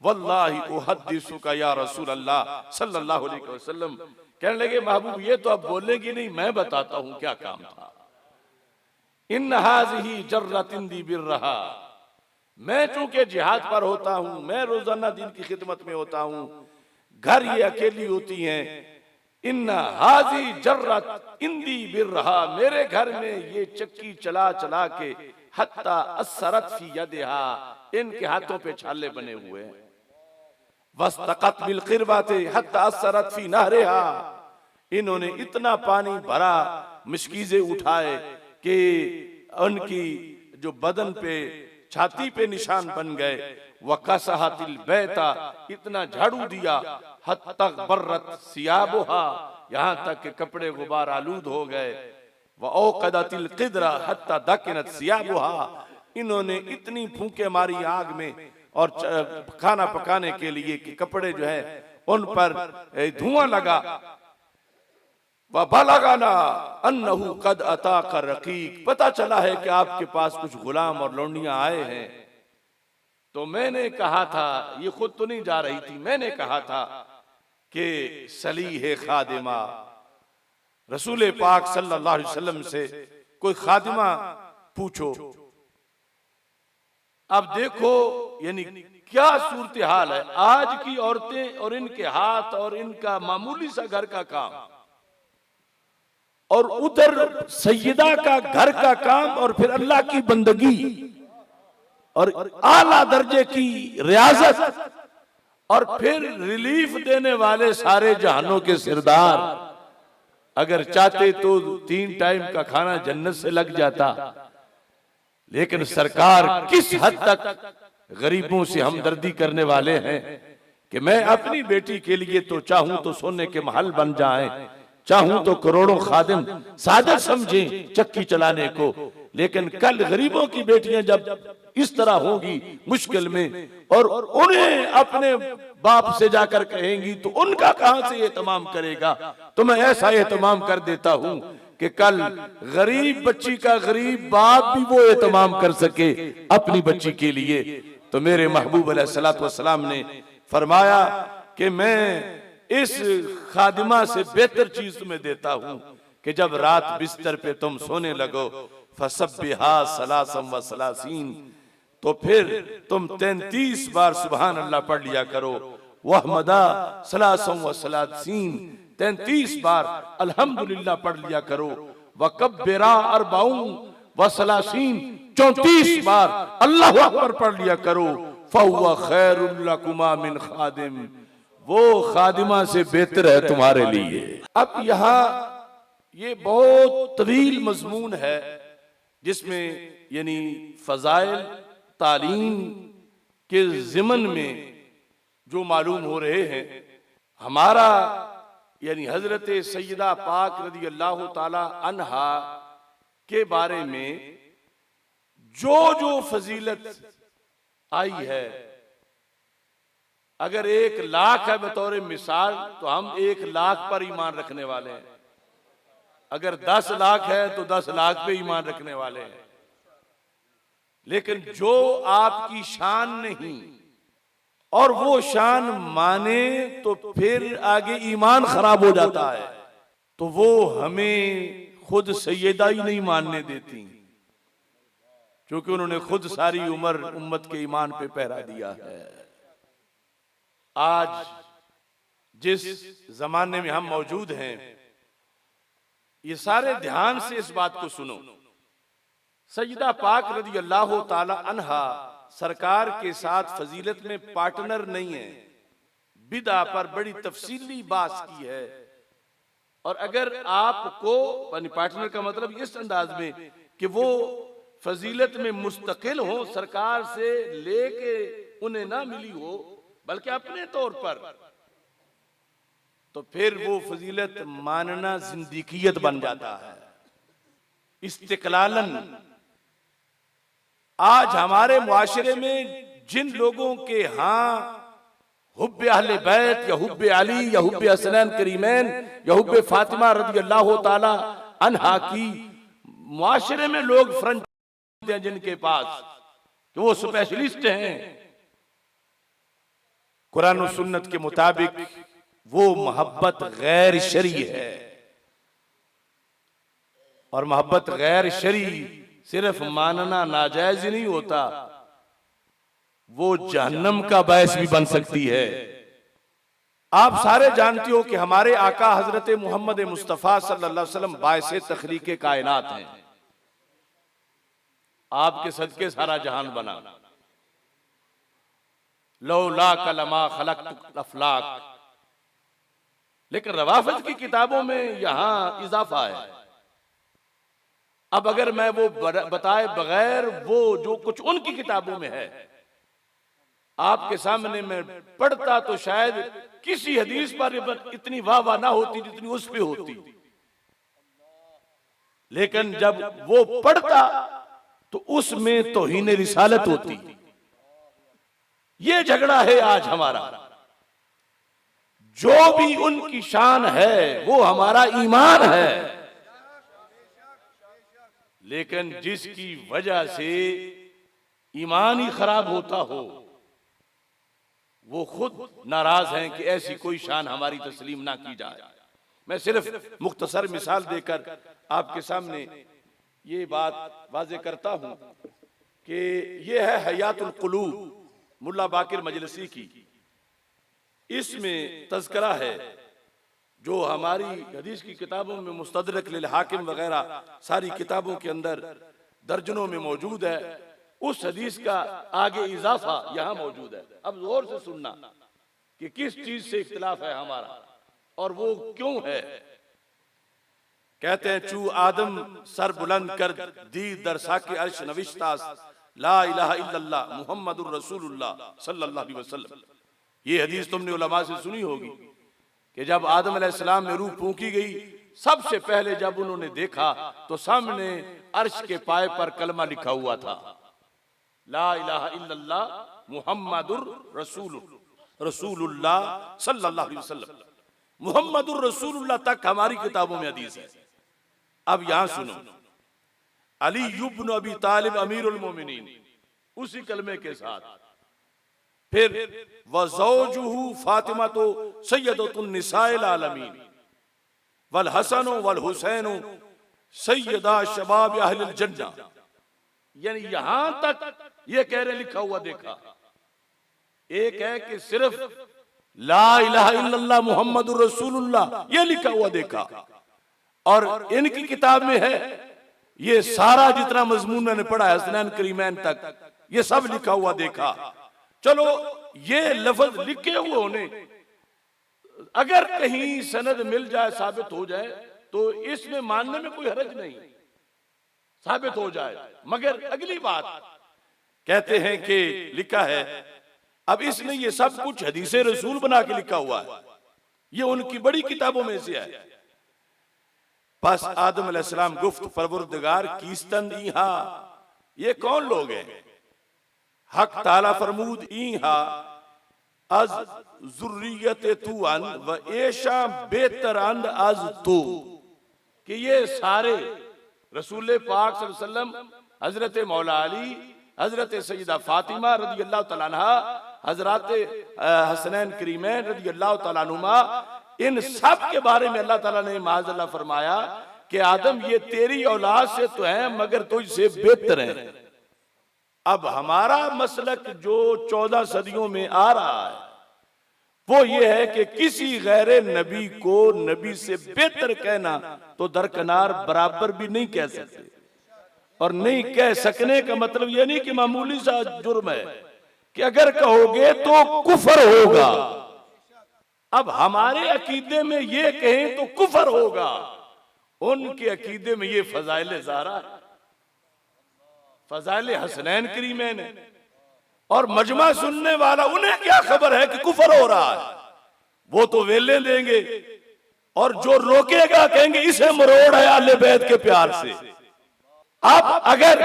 वल्लाहि उहद्दिसुका या रसूल अल्लाह सल्लल्लाहु अलैहि वसल्लम, कहने लगे महबूब ये तो अब बोलेंगी नहीं, मैं बताता हूं क्या काम था। इन हाज़िही जर्रतिन दी बिर्रहा, मैं चूंकि जिहाद पर होता हूं, मैं रोजाना दिन की खिदमत में होता हूं, घर ये अकेली होती हैं। इन हाजी जर्रत इंदी बिर्रहा, मेरे घर में ये चक्की चला चला के हत्ता असरत फी यदिहा, इनके हाथों पे छाले बने हुए हैं। वस्तक़त बिल क़िरबाते हत्ता असरत फी नहरिहा, इन्होंने इतना पानी भरा, मिशकीज़े उठाए कि उनकी जो बदन पे छाती पे निशान बन गए। वकसहतिल बैता, इतना झाड़ू दिया, हत्ता बर्रत सियाबुहा, यहाँ तक के कपड़े गुबार आलूद हो गए। व औक़दतिल क़िद्रा हत्ता दकिनत सियाबुहा, इन्होंने इतनी फूंके मारी आग में और खाना पकाने के लिए कि कपड़े जो है उन पर धुआं लगा। व बलगना अन्नहु कद अताका रकीक, पता चला है कि आपके पास कुछ गुलाम और लौंडियां आए हैं। तो मैंने कहा था, ये खुद तो नहीं जा रही थी, मैंने कहा था कि सलीह खादिमा, रसूल पाक सल्लल्लाहु अलैहि वसल्लम से कोई खादिमा पूछो। अब देखो यानी क्या सूरत हाल है आज की औरतें और इनके हाथ और इनका मामूली सा घर का काम, और उधर सैयदा का घर का काम, और फिर अल्लाह की बंदगी और आला दर्जे की रियाजत, और फिर रिलीफ देने वाले सारे जहानों के सिरदार। अगर चाहते तो 3 टाइम का खाना जन्नत से लग जाता, लेकिन सरकार किस हद तक गरीबों से हमदर्दी करने वाले हैं कि मैं अपनी बेटी के लिए तो चाहूं तो सोने के महल बन जाएं, चाहूं तो करोड़ों खादिम सादत समझें चक्की चलाने को, लेकिन कल गरीबों की बेटियां जब इस तरह होगी मुश्किल में और उन्हें अपने बाप से जाकर कहेंगी तो उनका कहां से एहतमाम करेगा। तो मैं ऐसा एहतमाम कर देता हूं कि कल गरीब बच्ची का गरीब बाप भी वो एहतमाम कर सके अपनी बच्ची के लिए। तो मेरे महबूब अलैहिस्सलातु वस्सलाम ने फरमाया कि मैं इस खादिमा से बेहतर चीज तुम्हें देता हूं कि जब रात बिस्तर पे तुम सोने लगो, फसब्बिहा सलासम व सलासीन, तो फिर तुम 33 बार सुभान अल्लाह पढ़ लिया करो, वहमदा सलासम व सलासीन, 33 बार अल्हम्दुलिल्लाह पढ़ लिया करो, वकब्बिरा अरबाउन व सलासीन, 34 बार अल्लाहु अकबर पढ़ लिया करो, फहुवा खैरुल लकुमा मिन खादिम, वो खादिमा से बेहतर है तुम्हारे लिए। अब यहाँ ये बहुत तवील मजमून है जिसमें यानी फजाइल तालीम के ज़िमन में जो मालूम हो रहे हैं, हमारा यानी हजरत सैयदा पाक रज़ी अल्लाह ताला अन्हा के बारे में जो जो फजीलत आई है, अगर 1 लाख है बतौर मिसाल तो हम 1 लाख पर ईमान रखने वाले हैं, अगर 10 लाख है तो 10 लाख पे ईमान रखने वाले हैं। लेकिन जो आपकी शान नहीं और वो शान माने तो फिर आगे ईमान खराब हो जाता है, तो वो हमें खुद सैयदा ही नहीं मानने देती, क्योंकि उन्होंने खुद सारी उम्र उम्मत के ईमान पे पहरा दिया है। आज जिस जमाने में हम मौजूद हैं, ये सारे ध्यान से इस बात को सुनो, सैयदा पाक रज़ी अल्लाह ताला अन्हा सरकार के साथ फजीलत में पार्टनर नहीं है, बिदा पर बड़ी तफसीली बात की है। और अगर आपको पार्टनर का मतलब इस अंदाज में कि वो फजीलत में मुस्तकिल हो, सरकार से लेके उन्हें ना मिली हो बल्कि अपने तौर पर, तो फिर वो फजीलत मानना जिंदगियत बन जाता है। इस्तिकलालन आज हमारे मुआशरे में जिन लोगों के यहाँ हुब्बे अहले बैत या हुब्बे अली या हुब्बे हसनैन करीमैन या हुब्बे फातिमा रज़ी अल्लाह ताला अन्हा की मुआशरे में लोग फ्रंट हैं, जिनके पास कि वो स्पेशलिस्ट हैं, कुरान और सुन्नत के मुताबिक वो मोहब्बत गैर शरी है। और मोहब्बत गैर शरी सिर्फ मानना नाजायज ही नहीं होता, वो जहन्नम का बायस भी बन सकती है। आप सारे जानते हो कि हमारे आका हजरत मोहम्मद मुस्तफ़ा सल्लल्लाहु अलैहि वसल्लम बायसे तखलीके कायनात हैं। आपके सदके सारा जहान बना। लौला कलमा खलक़तुल अफ़लाक, लेकिन रवाफिज़ की किताबों में यहां इजाफा है। अब अगर मैं वो बताए बगैर वो जो कुछ उनकी किताबों में है आपके सामने मैं पढ़ता, तो शायद किसी हदीस पर इतनी वाह ना होती जितनी उस पे होती। लेकिन जब वो पढ़ता तो उसमें तौहीन रिसालत होती। ये झगड़ा है आज हमारा। जो भी उनकी शान है वो हमारा ईमान है, लेकिन जिसकी वजह से ईमान ही खराब होता हो वो खुद नाराज हैं कि ऐसी कोई शान हमारी तस्लीम ना की जाए। मैं सिर्फ मुख्तसर मिसाल देकर आपके सामने ये बात वाज़े करता हूं कि ये है हयातुल कुलूब मुल्ला बाकिर मजलिसी की। इसमें तज़किरा है जो हमारी हदीस की किताबों में मुस्तदरक लिल हाकिम वगैरह सारी किताबों के अंदर दर्जनों में मौजूद है। उस हदीस का आगे इजाफा यहां मौजूद है। अब गौर से सुनना कि किस चीज से इख्तिलाफ है हमारा और वो क्यों है। कहते हैं चू आदम सर बुलंद कर दी दरसा के अर्श नविश्तास ला इलाहा इल्लल्लाह मुहम्मदुर रसूलुल्लाह सल्लल्लाहु अलैहि वसल्लम। ये हदीस तुमने उलमा से सुनी होगी कि जब आदम अलैहिस्सलाम में रूह फूंकी गई, सबसे पहले जब उन्होंने देखा तो सामने अर्श के पाए पर कलमा लिखा हुआ था, ला इलाहा इल्लल्लाह मुहम्मदुर रसूलुल्लाह सल्लल्लाहु अलैहि वसल्लम। मुहम्मदुर रसूलुल्लाह तक हमारी किताबों में हदीस है। अब यहां सुनो, अली इब्न अबी तालिब अमीरुल मोमिनीन उसी कलमे के साथ, फिर वज़ौजुहु फातिमा तो सय्यदतुन निसाइल आलमीन वल हसन वल हुसैन सय्यदा शबाब अहलिल जन्ना। यानी यहां तक ये कह रहे लिखा हुआ देखा। एक है कि सिर्फ ला इलाहा इल्लल्लाह मुहम्मदुर रसूलुल्लाह ये लिखा हुआ देखा, और इनकी किताब में है ये सारा जितना मजमून मैंने पढ़ा है हसनैन करीमैन तक ये सब लिखा हुआ देखा। चलो ये लफ्ज लिखे हुए होने अगर कहीं सनद मिल जाए, साबित हो जाए तो इसमें मानने में कोई हरज नहीं, साबित हो जाए। मगर अगली बात कहते हैं कि लिखा है, अब इसने ये सब कुछ हदीसे रसूल बना के लिखा हुआ है, ये उनकी बड़ी किताबों में से है। बस आदम अलैहिस्सलाम गुफ्त परवरदिगार कीस्तन इहा, ये कौन लोग हैं? हक ताला फरमूद इहा अज जुर्रियत तू अन व ऐशा बेहतर अंद अज तू, कि ये सारे रसूल पाक सल्लल्लाहु अलैहि वसल्लम, हजरत मौला अली, हजरत सैयदा फातिमा रज़ी अल्लाह तआला अन्हा, हजरत हसनैन करीमैन रज़ी अल्लाह तआला अन्हुमा, इन सब के बारे में अल्लाह ताला ने माज़अल्लाह फरमाया कि आदम ये तेरी औलाद से तो है मगर तुझसे बेहतर है। अब हमारा मसलक जो 14 सदियों में आ रहा है वो ये है कि किसी गैर नबी को नबी से बेहतर कहना तो दरकनार बराबर भी नहीं कह सकते, और नहीं कह सकने का मतलब ये नहीं कि मामूली सा जुर्म है कि अगर कहोगे तो कुफर होगा। अब हमारे अकीदे में ये कहें तो कुफर होगा, उनके अकीदे में ये फजाइल ज़हरा है, फजाइल हसनैन करीमैन है, और मजमा सुनने वाला उन्हें क्या खबर है कि कुफर हो रहा है। वो तो वेले देंगे और जो रोकेगा कहेंगे इसे मरोड़ है अहले बैत के प्यार से। अब अगर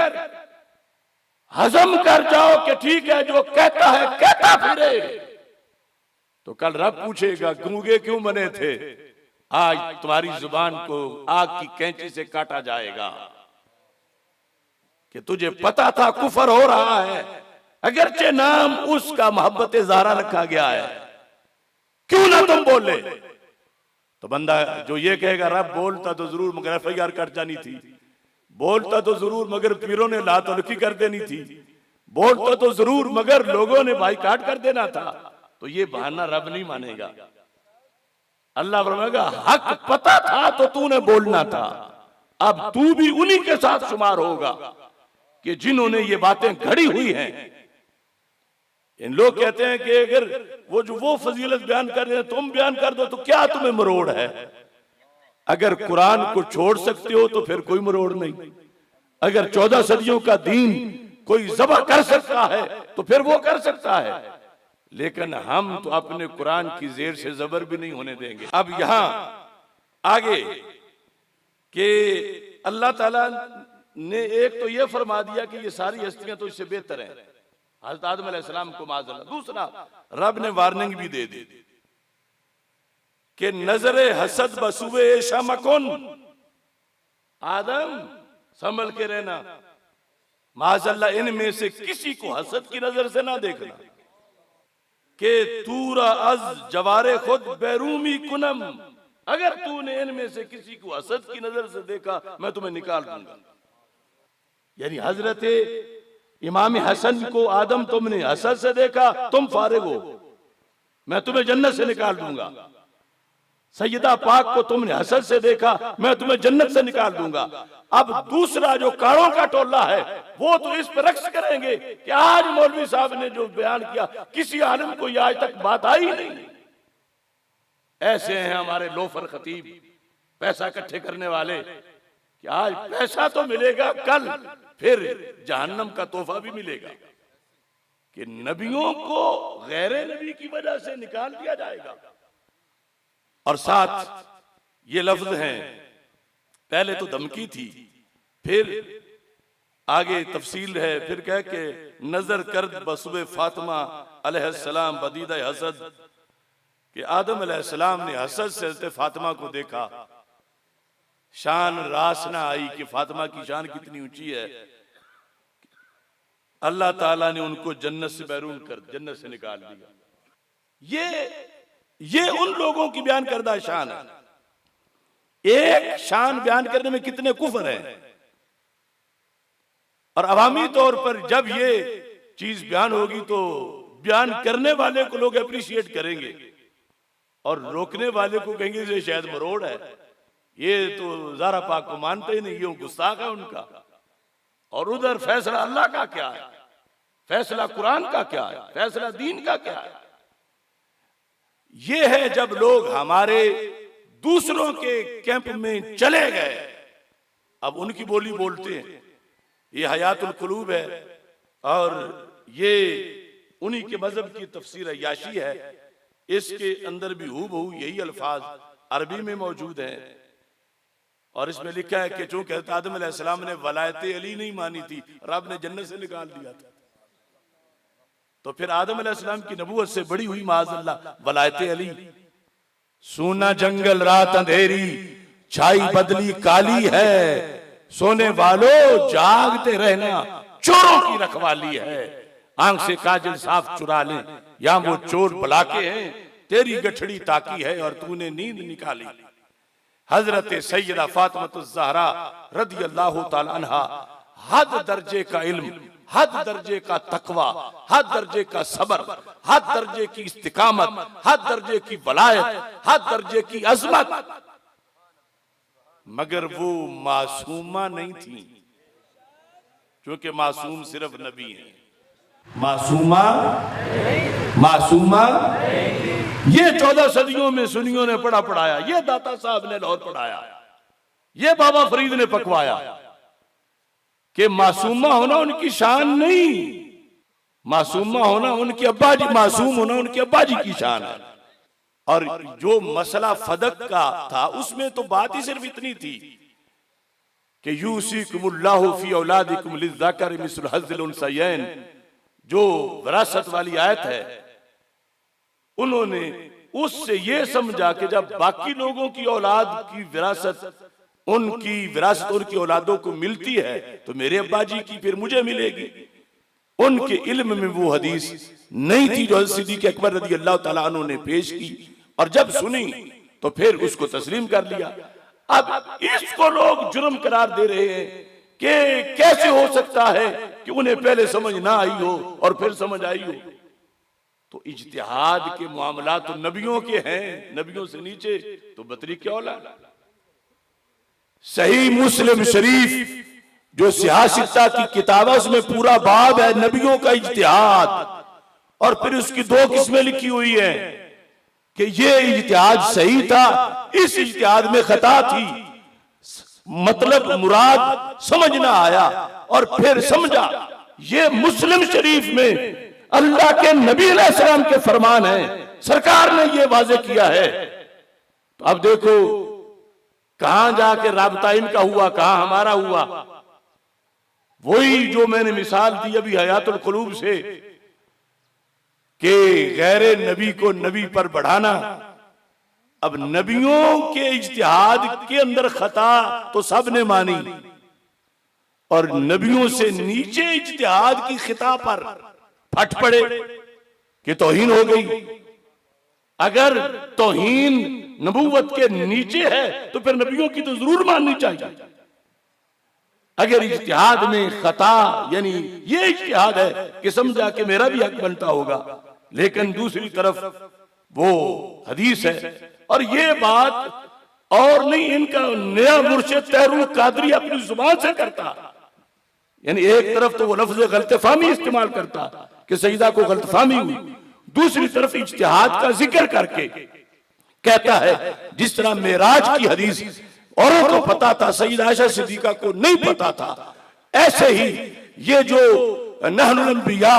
हजम कर जाओ कि ठीक है जो कहता है कहता फिरे, तो कल रब पूछेगा गूंगे क्यों बने थे, आज तुम्हारी जुबान को आग की कैंची से काटा जाएगा कि तुझे पता था कुफर हो रहा है, अगरचे नाम उसका मोहब्बत ज़हरा रखा गया है, क्यों ना तुम बोले। तो बंदा जो ये कहेगा रब बोलता तो जरूर मगर FIR कट जानी थी, बोलता तो जरूर मगर पीरों ने लात उल्की कर देनी थी, बोलता तो जरूर मगर लोगों ने बाइकाट कर देना था, तो ये बहाना रब नहीं मानेगा। अल्लाह फरमाएगा हक पता था तो तूने बोलना था, अब तू भी उन्हीं के साथ शुमार होगा कि जिन्होंने ये बातें घड़ी हुई हैं। इन लोग कहते हैं कि अगर वो फजीलत बयान कर रहे हैं तुम बयान कर दो तो क्या तुम्हें मरोड़ है, अगर कुरान को छोड़ सकते हो तो फिर कोई मरोड़ नहीं, अगर 14 सदियों का दीन कोई ज़बह कर सकता है तो फिर वो कर सकता है, लेकिन हम तो अपने कुरान की जेर से जबर भी नहीं होने देंगे। अब यहां आगे कि अल्लाह ताला ने एक तो ये फरमा दिया कि ये सारी हस्तियां तो इससे बेहतर हैं, हज़रत आदम अलैहिस्सलाम को माज़अल्लाह। दूसरा रब ने वार्निंग भी दे दी कि नजरे हसद बसुए शमकुन, आदम संभल के रहना, माज़अल्लाह इनमें से किसी को हसद की नजर से ना देखना, कि तूरा अज जवारे खुद बैरूमी कुनम, अगर तूने इनमें से किसी को हसद की नजर से देखा मैं तुम्हें निकाल दूंगा। यानी हजरत इमाम हसन को आदम तुमने हसद से देखा तुम फारिग हो, मैं तुम्हें जन्नत से निकाल दूंगा। सैयदा पाक को तुमने हसद से देखा मैं तुम्हें जन्नत से निकाल दूंगा। अब दूसरा जो कारों का टोला है वो तो इस पर रक्स करेंगे कि आज मौलवी साहब ने जो बयान किया किसी आलिम को ये आज तक बात आई नहीं। ऐसे हैं हमारे लोफर खतीब पैसा इकट्ठे करने वाले कि आज पैसा तो मिलेगा, कल फिर जहन्नम का तोहफा भी मिलेगा कि नबियों को गैर नबी की वजह से निकाल दिया जाएगा। और साथ ये लफ्ज हैं, पहले तो धमकी थी, फिर आगे तफसील है, फिर कह के नजर कर बसुबे फातिमा अलैहिस्सलाम बदीदा हसद, कि आदम अलैहिस्सलाम ने हसद से फातिमा को देखा, शान रास ना आई कि फातिमा की शान कितनी ऊंची है, अल्लाह ताला ने उनको जन्नत से बैरून कर जन्नत से निकाल दिया। ये उन लोगों की बयान करदा शान है। एक शान बयान करने में कितने कुफर हैं, और अवामी तौर पर जब ये चीज बयान होगी तो बयान करने वाले को लोग अप्रिशिएट करेंगे और रोकने वाले को कहेंगे ये शायद मरोड़ है, ये तो ज़हरा पाक को मानते ही नहीं, ये गुस्ताख है उनका। और उधर फैसला अल्लाह का क्या है, फैसला कुरान का क्या है, फैसला दीन का क्या है। ये है जब लोग हमारे दूसरों के कैंप में चले गए, अब उनकी बोली बोलते हैं। ये हयातुल कुलूब है और ये उन्हीं के मजहब की तफसीर अय्याशी है, इसके अंदर भी हूबहू यही अल्फाज अरबी में मौजूद हैं। और इसमें लिखा है कि चूंकि आदम अलैहिस्सलाम ने वलायत अली नहीं मानी थी, रब ने जन्नत से निकाल दिया था, तो फिर आदम अलैहिस्सलाम की नबूवत से बड़ी हुई माज़अल्लाह वलायत अली। सोना जंगल रात अंधेरी छाई बदली काली है, सोने वालों जागते रहना चोरों की रखवाली है, आंख से काजल साफ चुरा ले या वो चोर बुलाके हैं, तेरी गठड़ी ताकी है और तूने नींद निकाली। हजरत सैयदा फातिमा ज़हरा रदी अल्लाह ताला अन्हा हद दर्जे का इल्म, हद दर्जे का तकवा, हद दर्जे का सबर, हद दर्जे की इस्तिकामत, हद दर्जे की वलायत, हद दर्जे की अजमत, मगर वो मासूमा नहीं थी, क्योंकि मासूम सिर्फ नबी है, मासूमा ये 14 सदियों में सुन्नियों ने पढ़ाया, ये दाता साहब ने लाहौर पढ़ाया, ये बाबा फरीद ने पकवाया कि मासूमा होना उनकी शान नहीं, मासूमा होना उनके अब्बा जी, मासूम होना उनके अब्बा जी की शान है। और जो मसला फदक का था उसमें तो बात ही सिर्फ इतनी थी कि यूसीकुमुल्लाहु फी औलादिकुम लिज़्ज़करि मिस्लु हज़्ज़िल उन्सयैन, जो विरासत वाली आयत है, उन्होंने उससे ये समझा कि जब बाकी लोगों की औलाद की विरासत उनकी औलादों को मिलती है तो मेरे अब्बा जी की फिर मुझे मिलेगी। उनके इल्म में वो हदीस नहीं थी जो हज़रत सिद्दीक़ अकबर रज़ी अल्लाह तआला अन्हु ने पेश की, और जब सुनी तो फिर उसको तस्लीम कर लिया। अब इसको लोग जुर्म करार दे रहे हैं कि कैसे हो सकता है कि उन्हें पहले समझ ना आई हो और फिर समझ आई हो। तो इज्तिहाद के मामला तो नबियों के हैं, नबियों से नीचे तो बतरी क्या औलाद। सही मुस्लिम शरीफ जो सियासता की किताब है उसमें पूरा बाब है नबियों का इज्तिहाद, और फिर उसकी दो किस्में लिखी हुई है कि ये इज्तिहाद सही था, इस इज्तिहाद में खता थी, मतलब मुराद समझ ना आया और फिर समझा। ये मुस्लिम शरीफ में अल्लाह के नबी अलैहिस्सलाम के फरमान है, सरकार ने ये वाजे किया है। तो अब देखो कहां जाके राबता इनका हुआ, कहां हमारा हुआ। वही जो मैंने मिसाल दी अभी हयातुल कुलूब से कि गैरे नबी को नबी पर बढ़ाना। अब नबियों के इज्तिहाद के अंदर खता तो सब ने मानी, और नबियों से नीचे इज्तिहाद की खिता पर फट पड़े कि तौहीन हो गई। अगर तौहीन नबूवत के नीचे है तो फिर नबियों की तो जरूर माननी चाहिए। अगर इज्तिहाद में खता यानी ये इज्तिहाद है कि समझा कि मेरा भी हक बनता होगा, लेकिन दूसरी तरफ वो हदीस है। और ये बात और नहीं, इनका नया मुर्शिद तहरुल कादरी अपनी जुबान से करता, यानी एक तरफ तो वो लफ्ज गलतफहमी इस्तेमाल करता कि सईदा को गलतफहमी हुई, दूसरी तरफ इज्तिहाद का जिक्र करके कहता है जिस तरह मेराज की हदीस औरों को पता था, सईदा आयशा सिद्दीका को नहीं पता था, ऐसे ही ये जो नहनुल अंबिया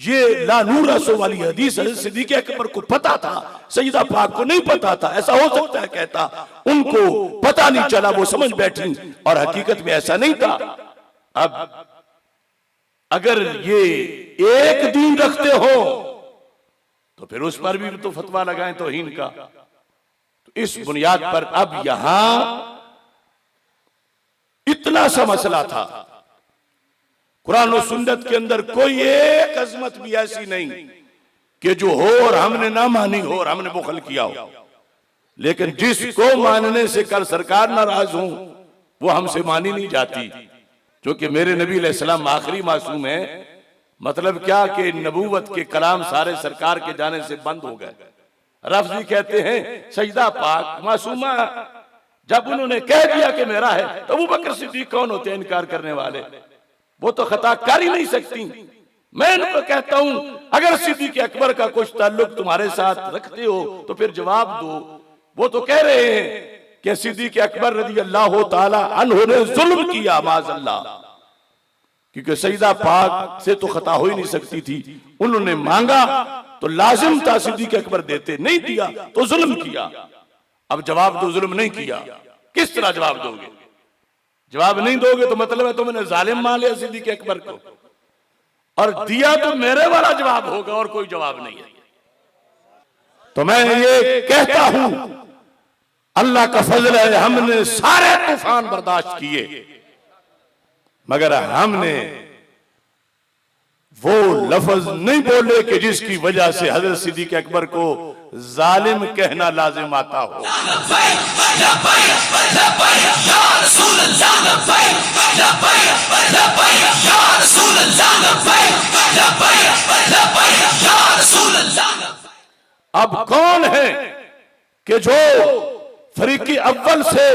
ये ला नूर रसो वाली हदीस हज़रत सिद्दीक़ अकबर को पता था, सईदा पाक को नहीं पता था। ऐसा हो सकता है कहता, उनको पता नहीं चला, वो समझ बैठी, और हकीकत में ऐसा नहीं था। अब अगर ये एक दीन रखते हो तो फिर उस पर भी तो फतवा लगाएं तौहीन का। तो इस बुनियाद पर अब यहां इतना सा मसला था, कुरान और सुन्नत के अंदर कोई एक अजमत भी ऐसी नहीं कि जो हो और हमने ना मानी हो और हमने बुखल किया हो, लेकिन जिसको मानने से कल सरकार नाराज हो वो हमसे मानी नहीं जाती। क्योंकि मेरे नबी अलैहिस्सलाम आखिरी मासूम है, मतलब क्या कि नबूवत के कलाम सारे सरकार के जाने से बंद हो गए। रफ़ज़ी कहते हैं सजदा पाक मासूमा, जब उन्होंने कह दिया कि मेरा है तो अबू बकर सिद्दीक कौन होते हैं इनकार करने वाले, वो तो खता कर ही नहीं सकती। मैं उनको कहता हूं अगर सिद्दीक़ अकबर का कुछ ताल्लुक तुम्हारे साथ रखते हो तो फिर जवाब दो। वो तो कह रहे हैं कि सिद्दीक़ अकबर रज़ी अल्लाह ताला अन्हु ने जुल्म किया माज़अल्लाह, क्योंकि सईदा पाक से तो खता हो ही नहीं सकती थी। उन्होंने मांगा तो लाजिम था सिद्दीक़ अकबर देते, नहीं दिया तो जुल्म किया। अब जवाब दो, जुल्म नहीं किया, किस तरह जवाब दोगे? जवाब नहीं दोगे तो मतलब है तुमने जालिम मान लिया सिद्दीक़ अकबर को, और दिया तो मेरे वाला जवाब होगा और कोई जवाब नहीं है। तो मैं ये कहता हूं अल्लाह का फजल है, हमने सारे तूफान बर्दाश्त किए, मगर हमने वो लफ्ज नहीं बोले कि जिसकी वजह से हजरत सिद्दीक़ अकबर को जालिम कहना लाजिम आता हो। अब कौन है कि जो फरीकी अव्वल से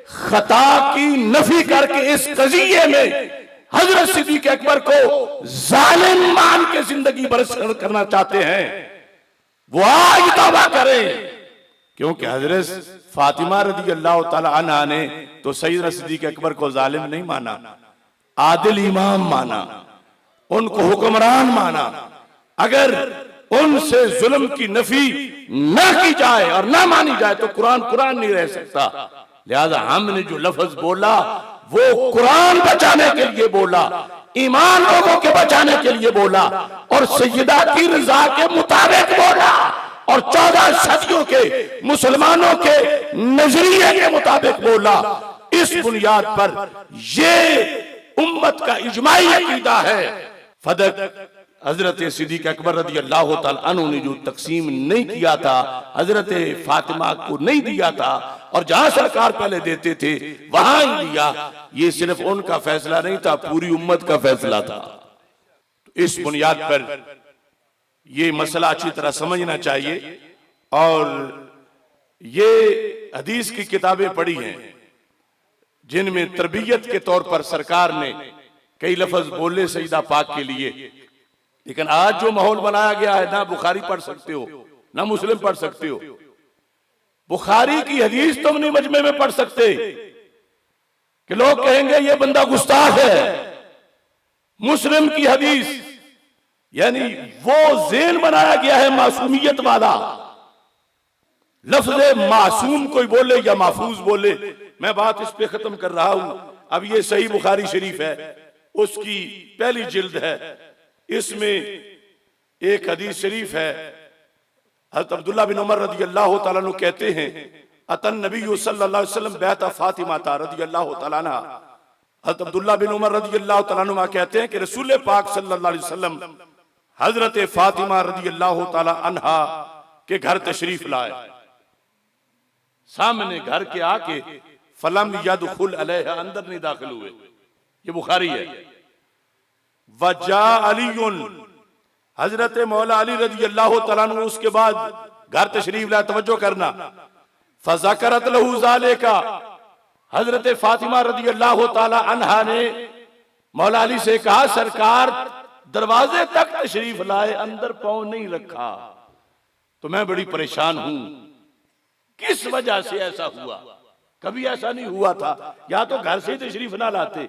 खता की नफी करके इस कज़िये में हजरत सिद्दीक़ अकबर को जालिम मान के जिंदगी बसर करना चाहते हैं, वो आज तौबा करें। क्योंकि हजरत फातिमा रज़ी अल्लाह ताला अन्हा ने तो सैयदना सिद्दीक़ अकबर को जालिम नहीं माना, आदिल इमाम माना, उनको हुक्मरान माना। अगर उनसे जुल्म की नफी न की जाए और न मानी जाए तो कुरान कुरान नहीं रह सकता। लिहाजा हमने जो लफ्ज बोला वो कुरान बचाने के लिए बोला, ईमान लोगों के बचाने के लिए बोला और सैयदा की रजा के मुताबिक बोला और 14 सदियों के मुसलमानों के नजरिए के मुताबिक बोला। इस बुनियाद पर ये उम्मत का इजमाई अकीदा है। फदक हजरत सिद्दीक अकबर रज़ी अल्लाह तआला अन्हु ने जो तकसीम नहीं किया था, हजरत फातिमा को नहीं दिया था और जहां सरकार पहले देते थे वहां ही दिया, ये सिर्फ उनका फैसला नहीं था, पूरी उम्मत का फैसला था। इस बुनियाद पर ये मसला अच्छी तरह समझना चाहिए। और ये हदीस की किताबें पढ़ी हैं जिनमें तरबियत के तौर पर सरकार ने कई लफ्ज बोले सईदा पाक के लिए, लेकिन आज जो माहौल बनाया गया है, ना बुखारी पढ़ सकते हो ना मुस्लिम पढ़ सकते हो। बुखारी की हदीस तुम नहीं मजमे में पढ़ सकते कि लोग कहेंगे ये बंदा गुस्ताख है। मुस्लिम की हदीस यानी वो ज़ेन बनाया गया है मासूमियत वाला। लफ्ज़ मासूम कोई बोले या महफूज बोले, मैं बात इस पे खत्म कर रहा हूं। अब ये सही बुखारी शरीफ है, उसकी पहली जिल्द है, इसमें एक हदीस शरीफ है। हज़रत अब्दुल्लाह बिन उमर रज़ी अल्लाह तआला अन्हु कहते हैं, अतन नबी सल्लल्लाहु अलैहि वसल्लम बैत फातिमा रज़ी अल्लाह तआला अन्हा। हज़रत अब्दुल्लाह बिन उमर रज़ी अल्लाह तआला अन्हुमा कहते हैं कि रसूल पाक सल्लल्लाहु अलैहि वसल्लम हजरत फातिमा रज़ी अल्लाह तआला अन्हा के घर तशरीफ लाए। सामने घर के आके फलम यदखुल अलैहा, अंदर नहीं दाखिल हुए। ये बुखारी है। वजा अलीयुन, हजरत मौला अली रज़ी अल्लाह तआला अन्हु उसके बाद घर तशरीफ लाए। तवज्जो करना, फज़करत लहू ज़ालिका, हजरत फातिमा रज़ी अल्लाह तआला अन्हा ने मौला अली से कहा, सरकार दरवाजे तक तशरीफ लाए, अंदर पांव नहीं रखा, तो मैं बड़ी परेशान हूं, किस वजह से ऐसा हुआ? कभी ऐसा नहीं हुआ था। या तो घर से ही तशरीफ ना लाते,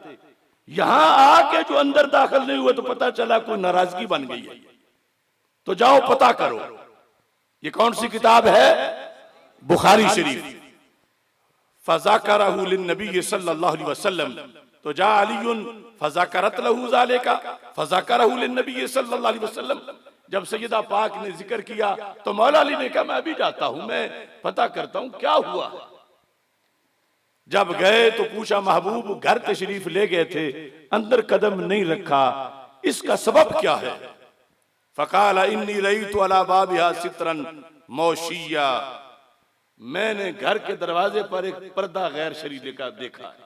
यहां आके जो अंदर दाखिल नहीं हुए तो पता चला कोई नाराजगी बन गई है। तो जाओ पता करो। ये कौन सी किताब है? बुखारी शरीफ। फज़ाकरहु लिन्नबी सल्लल्लाहु अलैहि वसल्लम, तो जा अलीयुन फज़ाकरत लहू ज़ालिका फज़ाकरहु लिन्नबी सल्लल्लाहु अलैहि वसल्लम। जब सैयदा पाक ने जिक्र किया तो मौला अली ने कहा, मैं अभी जाता हूं, मैं पता करता हूं क्या हुआ। जब गए तो पूछा, महबूब घर तशरीफ ले गए थे, अंदर कदम नहीं रखा, इसका सबब क्या है? फ़क़ाल इन्नी रईतु अला बाबिहा सित्रन मौशिया, मैंने घर के दरवाजे पर एक पर्दा गैर शरीय का देखा है।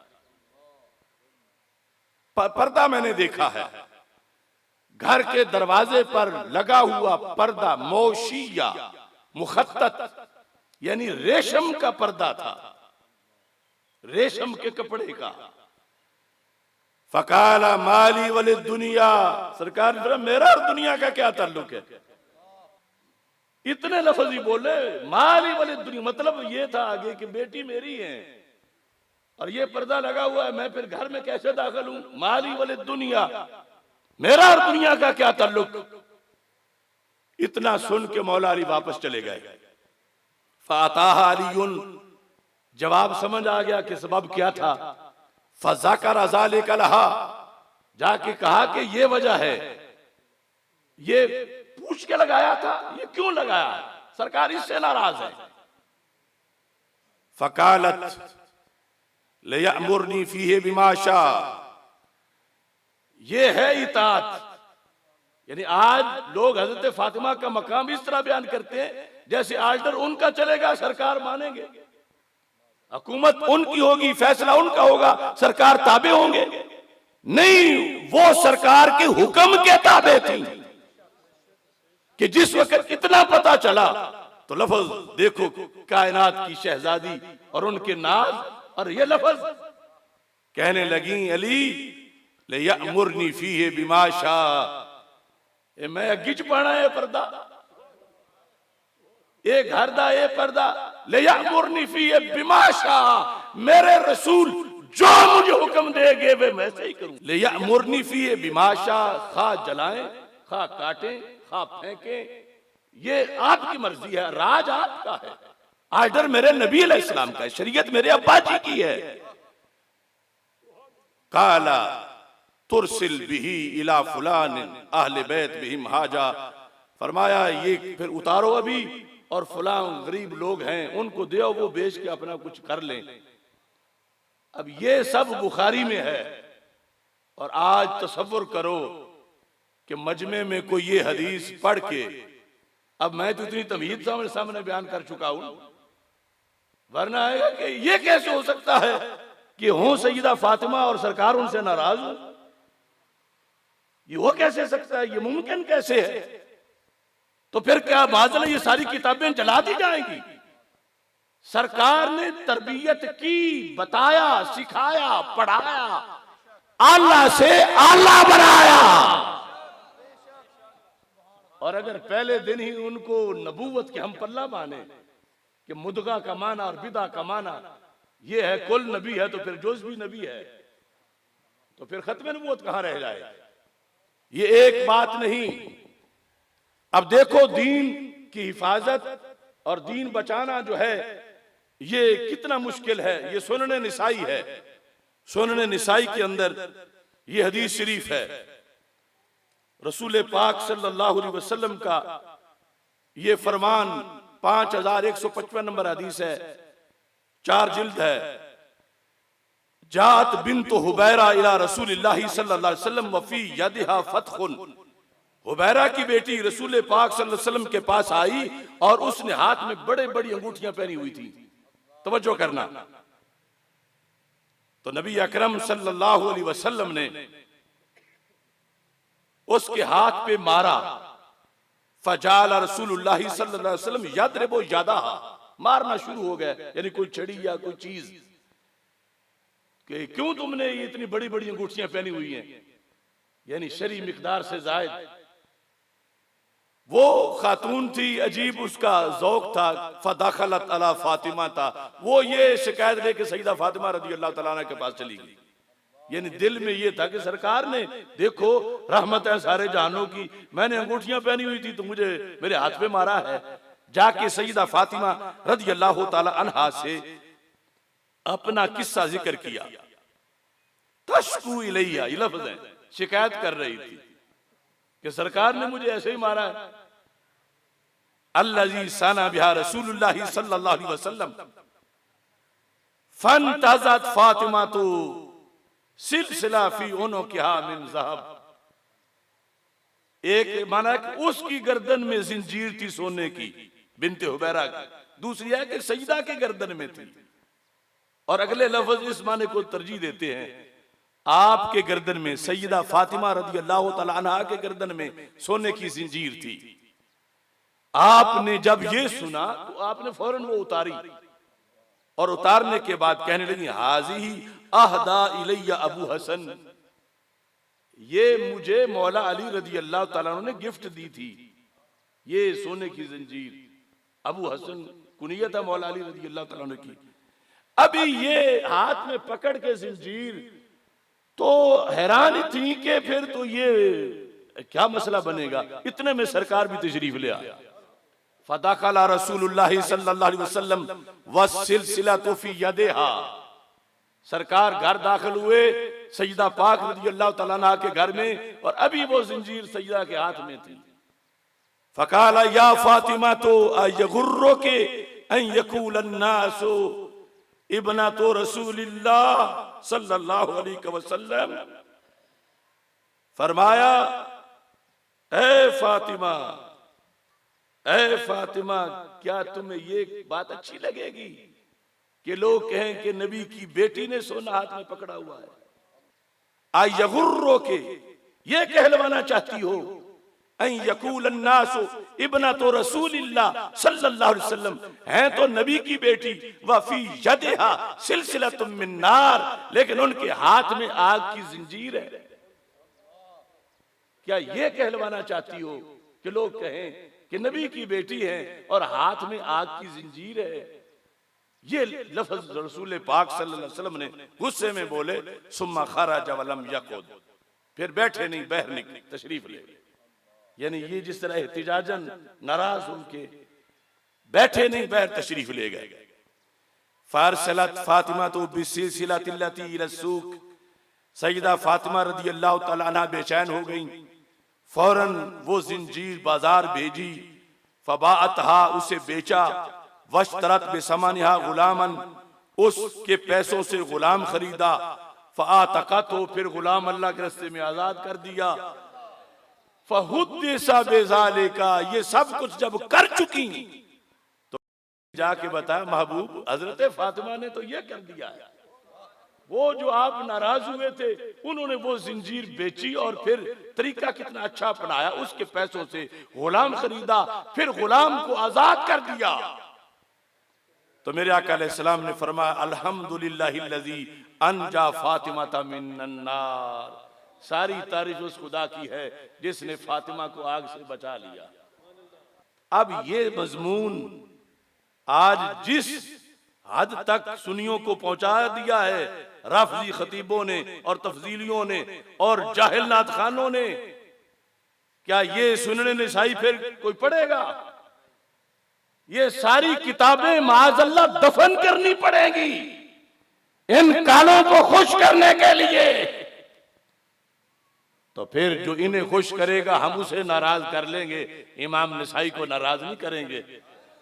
पर्दा मैंने देखा है, घर के दरवाजे पर लगा हुआ पर्दा, मौशिया मुखत्तत यानी रेशम का पर्दा था, रेशम के कपड़े का। फ़क़ाला माली वली दुनिया, सरकार मेरा और दुनिया का क्या ताल्लुक है? इतने लफ्ज़ ही बोले, माली वली दुनिया, मतलब ये था आगे कि बेटी मेरी है और ये पर्दा लगा हुआ है, मैं फिर घर में कैसे दाखिल हूं? माली वली दुनिया, मेरा और दुनिया का क्या ताल्लुक? इतना सुन के मौला अली वापस चले गए। फ़ाताहा अलीयुन, जवाब समझ आ गया कि सबब क्या था। फ़ज़करा ज़ालिका लहा, जाके कहा कि ये वजह है, ये पूछ के लगाया था, ये क्यों लगाया? सरकार इससे नाराज है। फ़क़ालत लियअमुरनी फ़ीहि बिमा शा, ये है इताअत। यानी आज लोग हजरत फातिमा का मकाम इस तरह बयान करते हैं जैसे आर्डर उनका चलेगा, सरकार मानेंगे, हुकूमत उनकी होगी, फैसला उनका होगा, सरकार ताबे होंगे। नहीं, वो सरकार के हुक्म के ताबे थी। कि जिस वक्त इतना पता चला तो लफ्ज देखो, कायनात की शहजादी और उनके नाज, और ये लफ्ज कहने लगी, अली लियअमुरनी फ़ीहि बिमा शा, मैं गिच पढ़ा है पर्दा, ये घर दा ये पर्दा, लियअमुरनी फ़ीहि बिमा शा, मेरे रसूल जो मुझे हुक्म देंगे वे मैं सही करूं। लियअमुरनी फ़ीहि बिमा शा, खा जलाएं, खा काटें, खा फेंकें, ये आपकी मर्जी है, राज आपका है, आर्डर मेरे नबी अलैहिस्सलाम का है, शरीयत मेरे अब्बा जी की है। काला तुरसिल बिही इला फुलान अहले बैत बिहिम हाजा, फरमाया ये फिर उतारो अभी और फलां गरीब लोग हैं उनको दो, वो बेच के अपना कुछ कर लें। अब ये सब बुखारी में है। और आज तसव्वुर करो कि मजमे में कोई ये हदीस पढ़ के, अब मैं तो इतनी तमहीद सामने बयान कर चुका हूं, वरना आएगा कि ये कैसे हो सकता है कि हो सैयदा फातिमा और सरकार उनसे नाराज हो, ये हो कैसे सकता है, ये मुमकिन कैसे है? तो फिर क्या बादल ये सारी किताबें जला दी जाएंगी? सरकार ने तरबियत की, बताया, सिखाया, पढ़ाया, आला से आला बनाया। और अगर पहले दिन ही उनको नबूवत के हम पल्ला माने कि मुदगा का माना और बिदा का माना ये है, कुल नबी है, तो फिर जोज भी नबी है, तो फिर खत्म नबूवत कहां रह जाए? ये एक बात नहीं। अब देखो दीन की हिफाजत और दीन बचाना जो है ये कितना मुश्किल है। ये सुनने निसाई है, सुनने निसाई के अंदर ये हदीस शरीफ है, रसूल पाक सल्लल्लाहु अलैहि वसल्लम का ये फरमान 5155 नंबर हदीस है, 4 जिल्द है। जात बिन्त हुबैरा इला रसूलिल्लाहि सल्लल्लाहु अलैहि वसल्लम वफी यदिहा फतहुन, हुबैरा की बेटी रसूल पाक सल्लल्लाहु अलैहि वसल्लम के पास आई और उसने हाथ में बड़े बड़ी अंगूठियां पहनी हुई थी। तवज्जो करना, तो नबी अकरम सल्लल्लाहु अलैहि वसल्लम ने उसके हाथ पे मारा। फजाल रसूलुल्लाह सल्लल्लाहु अलैहि वसल्लम यदरिबु यदाहा, मारना शुरू हो गया, यानी कोई छड़ी या कोई चीज कि क्यों तुमने ये इतनी बड़ी बड़ी अंगूठियां पहनी हुई हैं, यानी शरी मिकदार से जायद। वो खातून थी, अजीब उसका ज़ौक था। फदखलत अला फातिमा था, वो ये शिकायत लेके सईदा फातिमा रज़ी अल्लाह तआला अन्हा के पास चली गई। यानी दिल में ये था कि सरकार ने देखो रहमत है सारे जहानों की, मैंने अंगूठियां पहनी हुई थी तो मुझे मेरे हाथ पे मारा है। जाके सईदा फातिमा रज़ी अल्लाह तआला अन्हा से अपना किस्सा जिक्र किया। तशकू इलैया, ये लफ्ज़ है, शिकायत कर रही थी कि सरकार ने मुझे ऐसे ही मारा है। अल्लज़ी सना बिहा रसूलुल्लाह सल्लल्लाहु अलैहि वसल्लम फंतज़त फातिमा तो सिलसिला फी उनुकिहा मिन ज़हब। एक माना कि उसकी गर्दन में जिंजीर थी सोने की, बिन्ते हुबैरा की। दूसरी है कि सईदा की गर्दन में थी। और अगले लफ्ज इस माने को तरजीह देते हैं, आपके गर्दन में, सैयदा फातिमा रज़ी अल्लाह तआला अन्हा के गर्दन में सोने की जिंजीर थी। आपने जब ये सुना तो आपने फौरन वो उतारी, और उतारने के बाद कहने लगी हाज़िही अहदा इलैया अबू हसन, ये मुझे मौला अली रज़ी अल्लाह तआला अन्हु ने गिफ्ट दी थी, ये सोने की जंजीर। अबू हसन कुनियत है मौला अली रज़ी अल्लाह तआला अन्हु की। अभी ये हाथ में पकड़ के जंजीर, तो हैरान थी कि फिर तो ये क्या मसला बनेगा। इतने में सरकार भी तशरीफ ले आया। फदखला रसूलुल्लाह सल्लल्लाहु अलैहि वसल्लम वस्सिलसिलतु फी यदिहा, सरकार घर दाखिल हुए सईदा पाक रज़ी अल्लाह तआला अन्हा के घर में, और अभी वो जंजीर सईदा के हाथ में थी। फकाला या फातिमा तो अयगुर्रो के अन यकूल अन्नासु इब्ना तो रसूलिल्लाह सल्लल्लाहु अलैहि वसल्लम, फरमाया ए फातिमा, ए फातिमा, क्या तुम्हें ये बात अच्छी लगेगी कि लोग कहें कि नबी की बेटी ने सोना हाथ में पकड़ा हुआ है? आयगुर्रो के, ये कहलवाना चाहती हो अन यकूल अन्नासु इब्ना तो रसूलिल्लाह सल्लल्लाहु अलैहि वसल्लम, हैं तो नबी की बेटी, वफी यदिहा सिलसिलतुम मिन नार, लेकिन उनके हाथ में आग की जंजीर है। क्या ये कहलवाना चाहती हो कि लोग कहें कि नबी की बेटी है और हाथ में आग की जंजीर है? ये लफ्ज रसूल पाक सल्लल्लाहु अलैहि वसल्लम ने गुस्से में बोले। सुम्मा खरज वलम यकुद, फिर बैठे नहीं, बाहर निकले, तशरीफ ले। यानी ये जिस तरह एहतिजाजन नाराज उनके बैठे नहीं, बाहर तशरीफ ले गए। फारसलत फातिमा तो बिसिलसिलतिल्लती इला सूक, सैयदा फातिमा रदी अल्लाह तआला अन्हा बेचैन हो गई, फौरन वो जिंजीर बाजार भेजी, फबाअतहा उसे बेचा, वश्तरत बेसमानिहा गुलामन उसके पैसों से गुलाम खरीदा, फ़आतक़त हो फिर गुलाम अल्लाह के रास्ते में आजाद कर दिया। फ़हुद्दिसा बिज़ालिका ये सब कुछ जब कर चुकी तो जाके बताया महबूब हजरत फातिमा ने तो ये कर दिया है, वो जो आप नाराज हुए थे उन्होंने वो जिंजीर बेची और फिर तरीका कितना अच्छा अपनाया, उसके पैसों से गुलाम खरीदा, फिर गुलाम को आजाद कर दिया। तो मेरे आका अलैहिस्सलाम ने फरमाया अल्हम्दुलिल्लाहिल्लज़ी अनजा फातिमा मिनन नार, सारी तारीफ उस खुदा की है जिसने फातिमा को आग से बचा लिया। अब ये मजमून आज जिस हद तक सुन्नियों को पहुंचा दिया है राफजी खतीबों ने और तफजीलियों ने और जाहिल नात खानों ने, क्या ये सुनने निसाई फिर कोई पढ़ेगा? ये सारी किताबें माअज़ल्लाह दफन करनी पड़ेगी इन कानों को खुश करने के लिए। तो फिर जो इन्हें खुश करेगा हम उसे नाराज कर लेंगे, इमाम निसाई को नाराज नहीं करेंगे,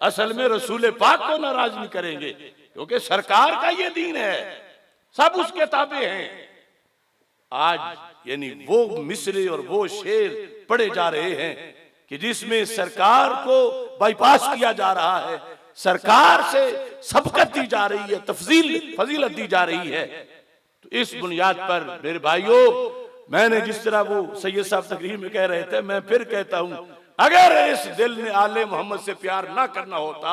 असल में रसूल पाक को नाराज नहीं करेंगे, क्योंकि सरकार का ये दीन है, सब उसके ताबे हैं। आज यानी वो मिसरे और वो शेर पढ़े जा रहे हैं कि जिसमें सरकार को बाईपास किया जा रहा है, सरकार से सबकत दी जा रही है, फजीलत दी जा रही है। तो इस बुनियाद पर मेरे भाइयों, मैंने जिस तरह वो सैयद साहब तकरीर में कह रहे थे, मैं फिर कहता हूं, अगर इस दिल ने आले मोहम्मद से प्यार ना करना होता,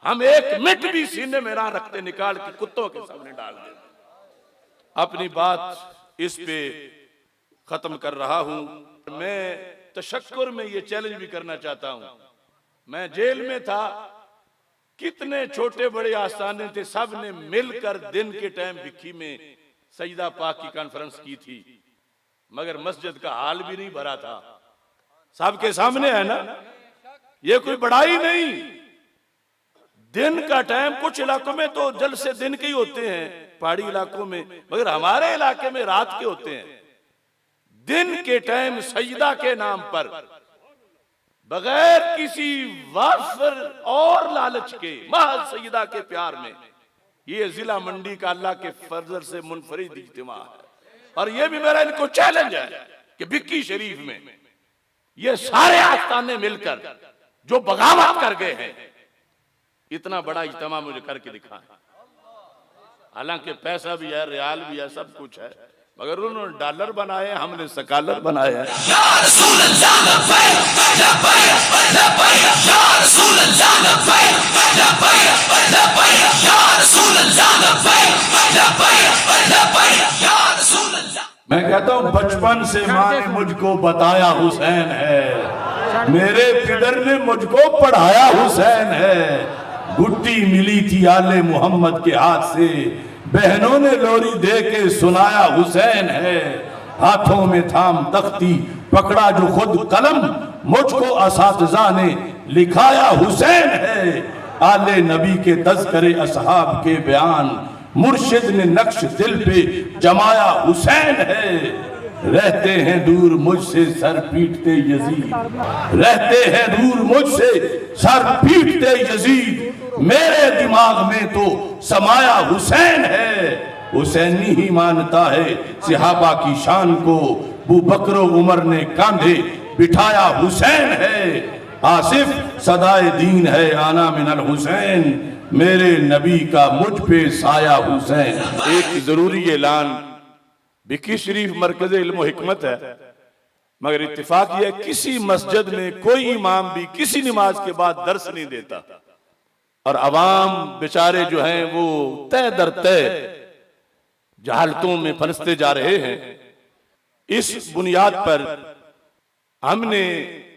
हम एक मिनट भी सीने में ना रखते, निकाल के कुत्तों के सामने डाल देते। अपनी बात इस पे खत्म कर रहा हूं। मैं तशक्कुर में ये चैलेंज भी करना चाहता हूं, मैं जेल में था, कितने छोटे बड़े आस्थाने थे, सब ने मिलकर दिन के टाइम भिक्खी में सजदा पाक की कॉन्फ्रेंस की थी, मगर मस्जिद का हाल भी नहीं भरा था। सबके सामने है ना, ये कोई बड़ाई नहीं। दिन का टाइम कुछ इलाकों में तो जलसे दिन के ही होते हैं, पहाड़ी इलाकों में, मगर हमारे इलाके में रात के होते हैं। दिन के टाइम सजदा के नाम पर बगैर किसी वाफर और लालच के, महज सजदा के प्यार में, ये जिला मंडी का अल्लाह के फजल से मुनफरिद इज्तिमा है। और ये भी मेरा इनको चैलेंज है कि भिक्की शरीफ में ये सारे आस्थाने मिलकर जो बगावत कर गए हैं, इतना बड़ा इज्तिमा मुझे करके दिखाएं। हालांकि पैसा भी है, रियाल भी है, सब कुछ है, मगर उन्होंने डॉलर बनाए, हमने सकालर बनाए हैं। मैं कहता हूँ बचपन से माँ ने मुझको बताया हुसैन है, मेरे पिदर ने मुझको पढ़ाया हुसैन है। गुट्टी मिली थी आले मोहम्मद के हाथ से, बहनों ने लोरी दे के सुनाया हुसैन है। हाथों में थाम तख्ती, पकड़ा जो खुद कलम, मुझको असातिज़ा ने लिखाया हुसैन है। आले नबी के तज़किरे असहाब के बयान, मुर्शिद ने नक्श दिल पे जमाया हुसैन है। रहते हैं दूर मुझसे सर पीटते यजीद, रहते हैं दूर मुझसे सर पीटते यजीद, मेरे दिमाग में तो समाया हुसैन है। हुसैनी ही मानता है सहाबा की शान को, अबू बकर उमर ने कांधे बिठाया हुसैन है। आसिफ सदाए दीन है आना मिनल हुसैन, मेरे नबी का मुझ पे साया हुसैन। एक जरूरी ऐलान, भिक्की शरीफ मरकज़ इल्म व हिकमत है, मगर इत्तेफाक यह किसी मस्जिद में कोई इमाम भी किसी नमाज के बाद दर्स नहीं देता, और अवाम बेचारे जो हैं वो तय दर तय जहालतों में फंसते जा रहे हैं। इस बुनियाद पर हमने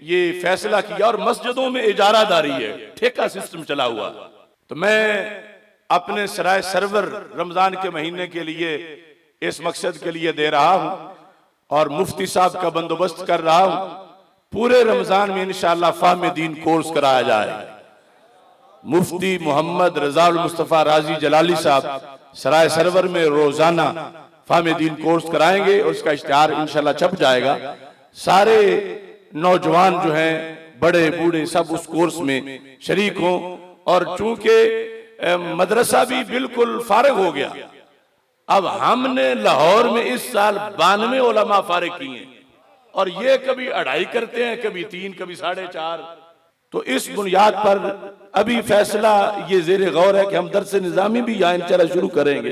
ये फैसला किया, और मस्जिदों में इजारादारी है, ठेका सिस्टम चला हुआ। तो मैं अपने सराय सरवर रमजान के महीने के लिए इस मकसद के लिए दे रहा हूं, और मुफ्ती साहब का बंदोबस्त कर रहा हूं। पूरे रमजान में इंशाअल्लाह फाहमे दीन कोर्स कराया जाए। मुफ्ती मोहम्मद रज़ाउल मुस्तफ़ा राजी जलाली साहब सराय सरवर में रोजाना फाहमे दीन कोर्स कराएंगे और उसका इश्तिहार इंशाल्लाह छप जाएगा। सारे नौजवान जो हैं, बड़े बूढ़े सब उस कोर्स में शरीक हों। और चूंकि मदरसा भी बिल्कुल फारिग हो गया, अब हमने लाहौर में इस साल 92 उलमा फारिग किए हैं और ये कभी 2.5 करते हैं, कभी 3, कभी 4.5। तो इस बुनियाद पर अभी फैसला ये ज़ेरे गौर है कि हम दर्स निज़ामी भी यहाँ इंशाअल्लाह शुरू करेंगे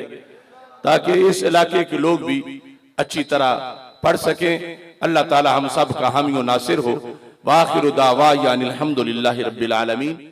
ताकि इस इलाके के लोग भी अच्छी तरह पढ़ सकें। अल्लाह ताला हम सब का हामी व नासिर हो। वाखिर दावा यानी अल्हम्दुलिल्लाहि रब्बिल आलमीन।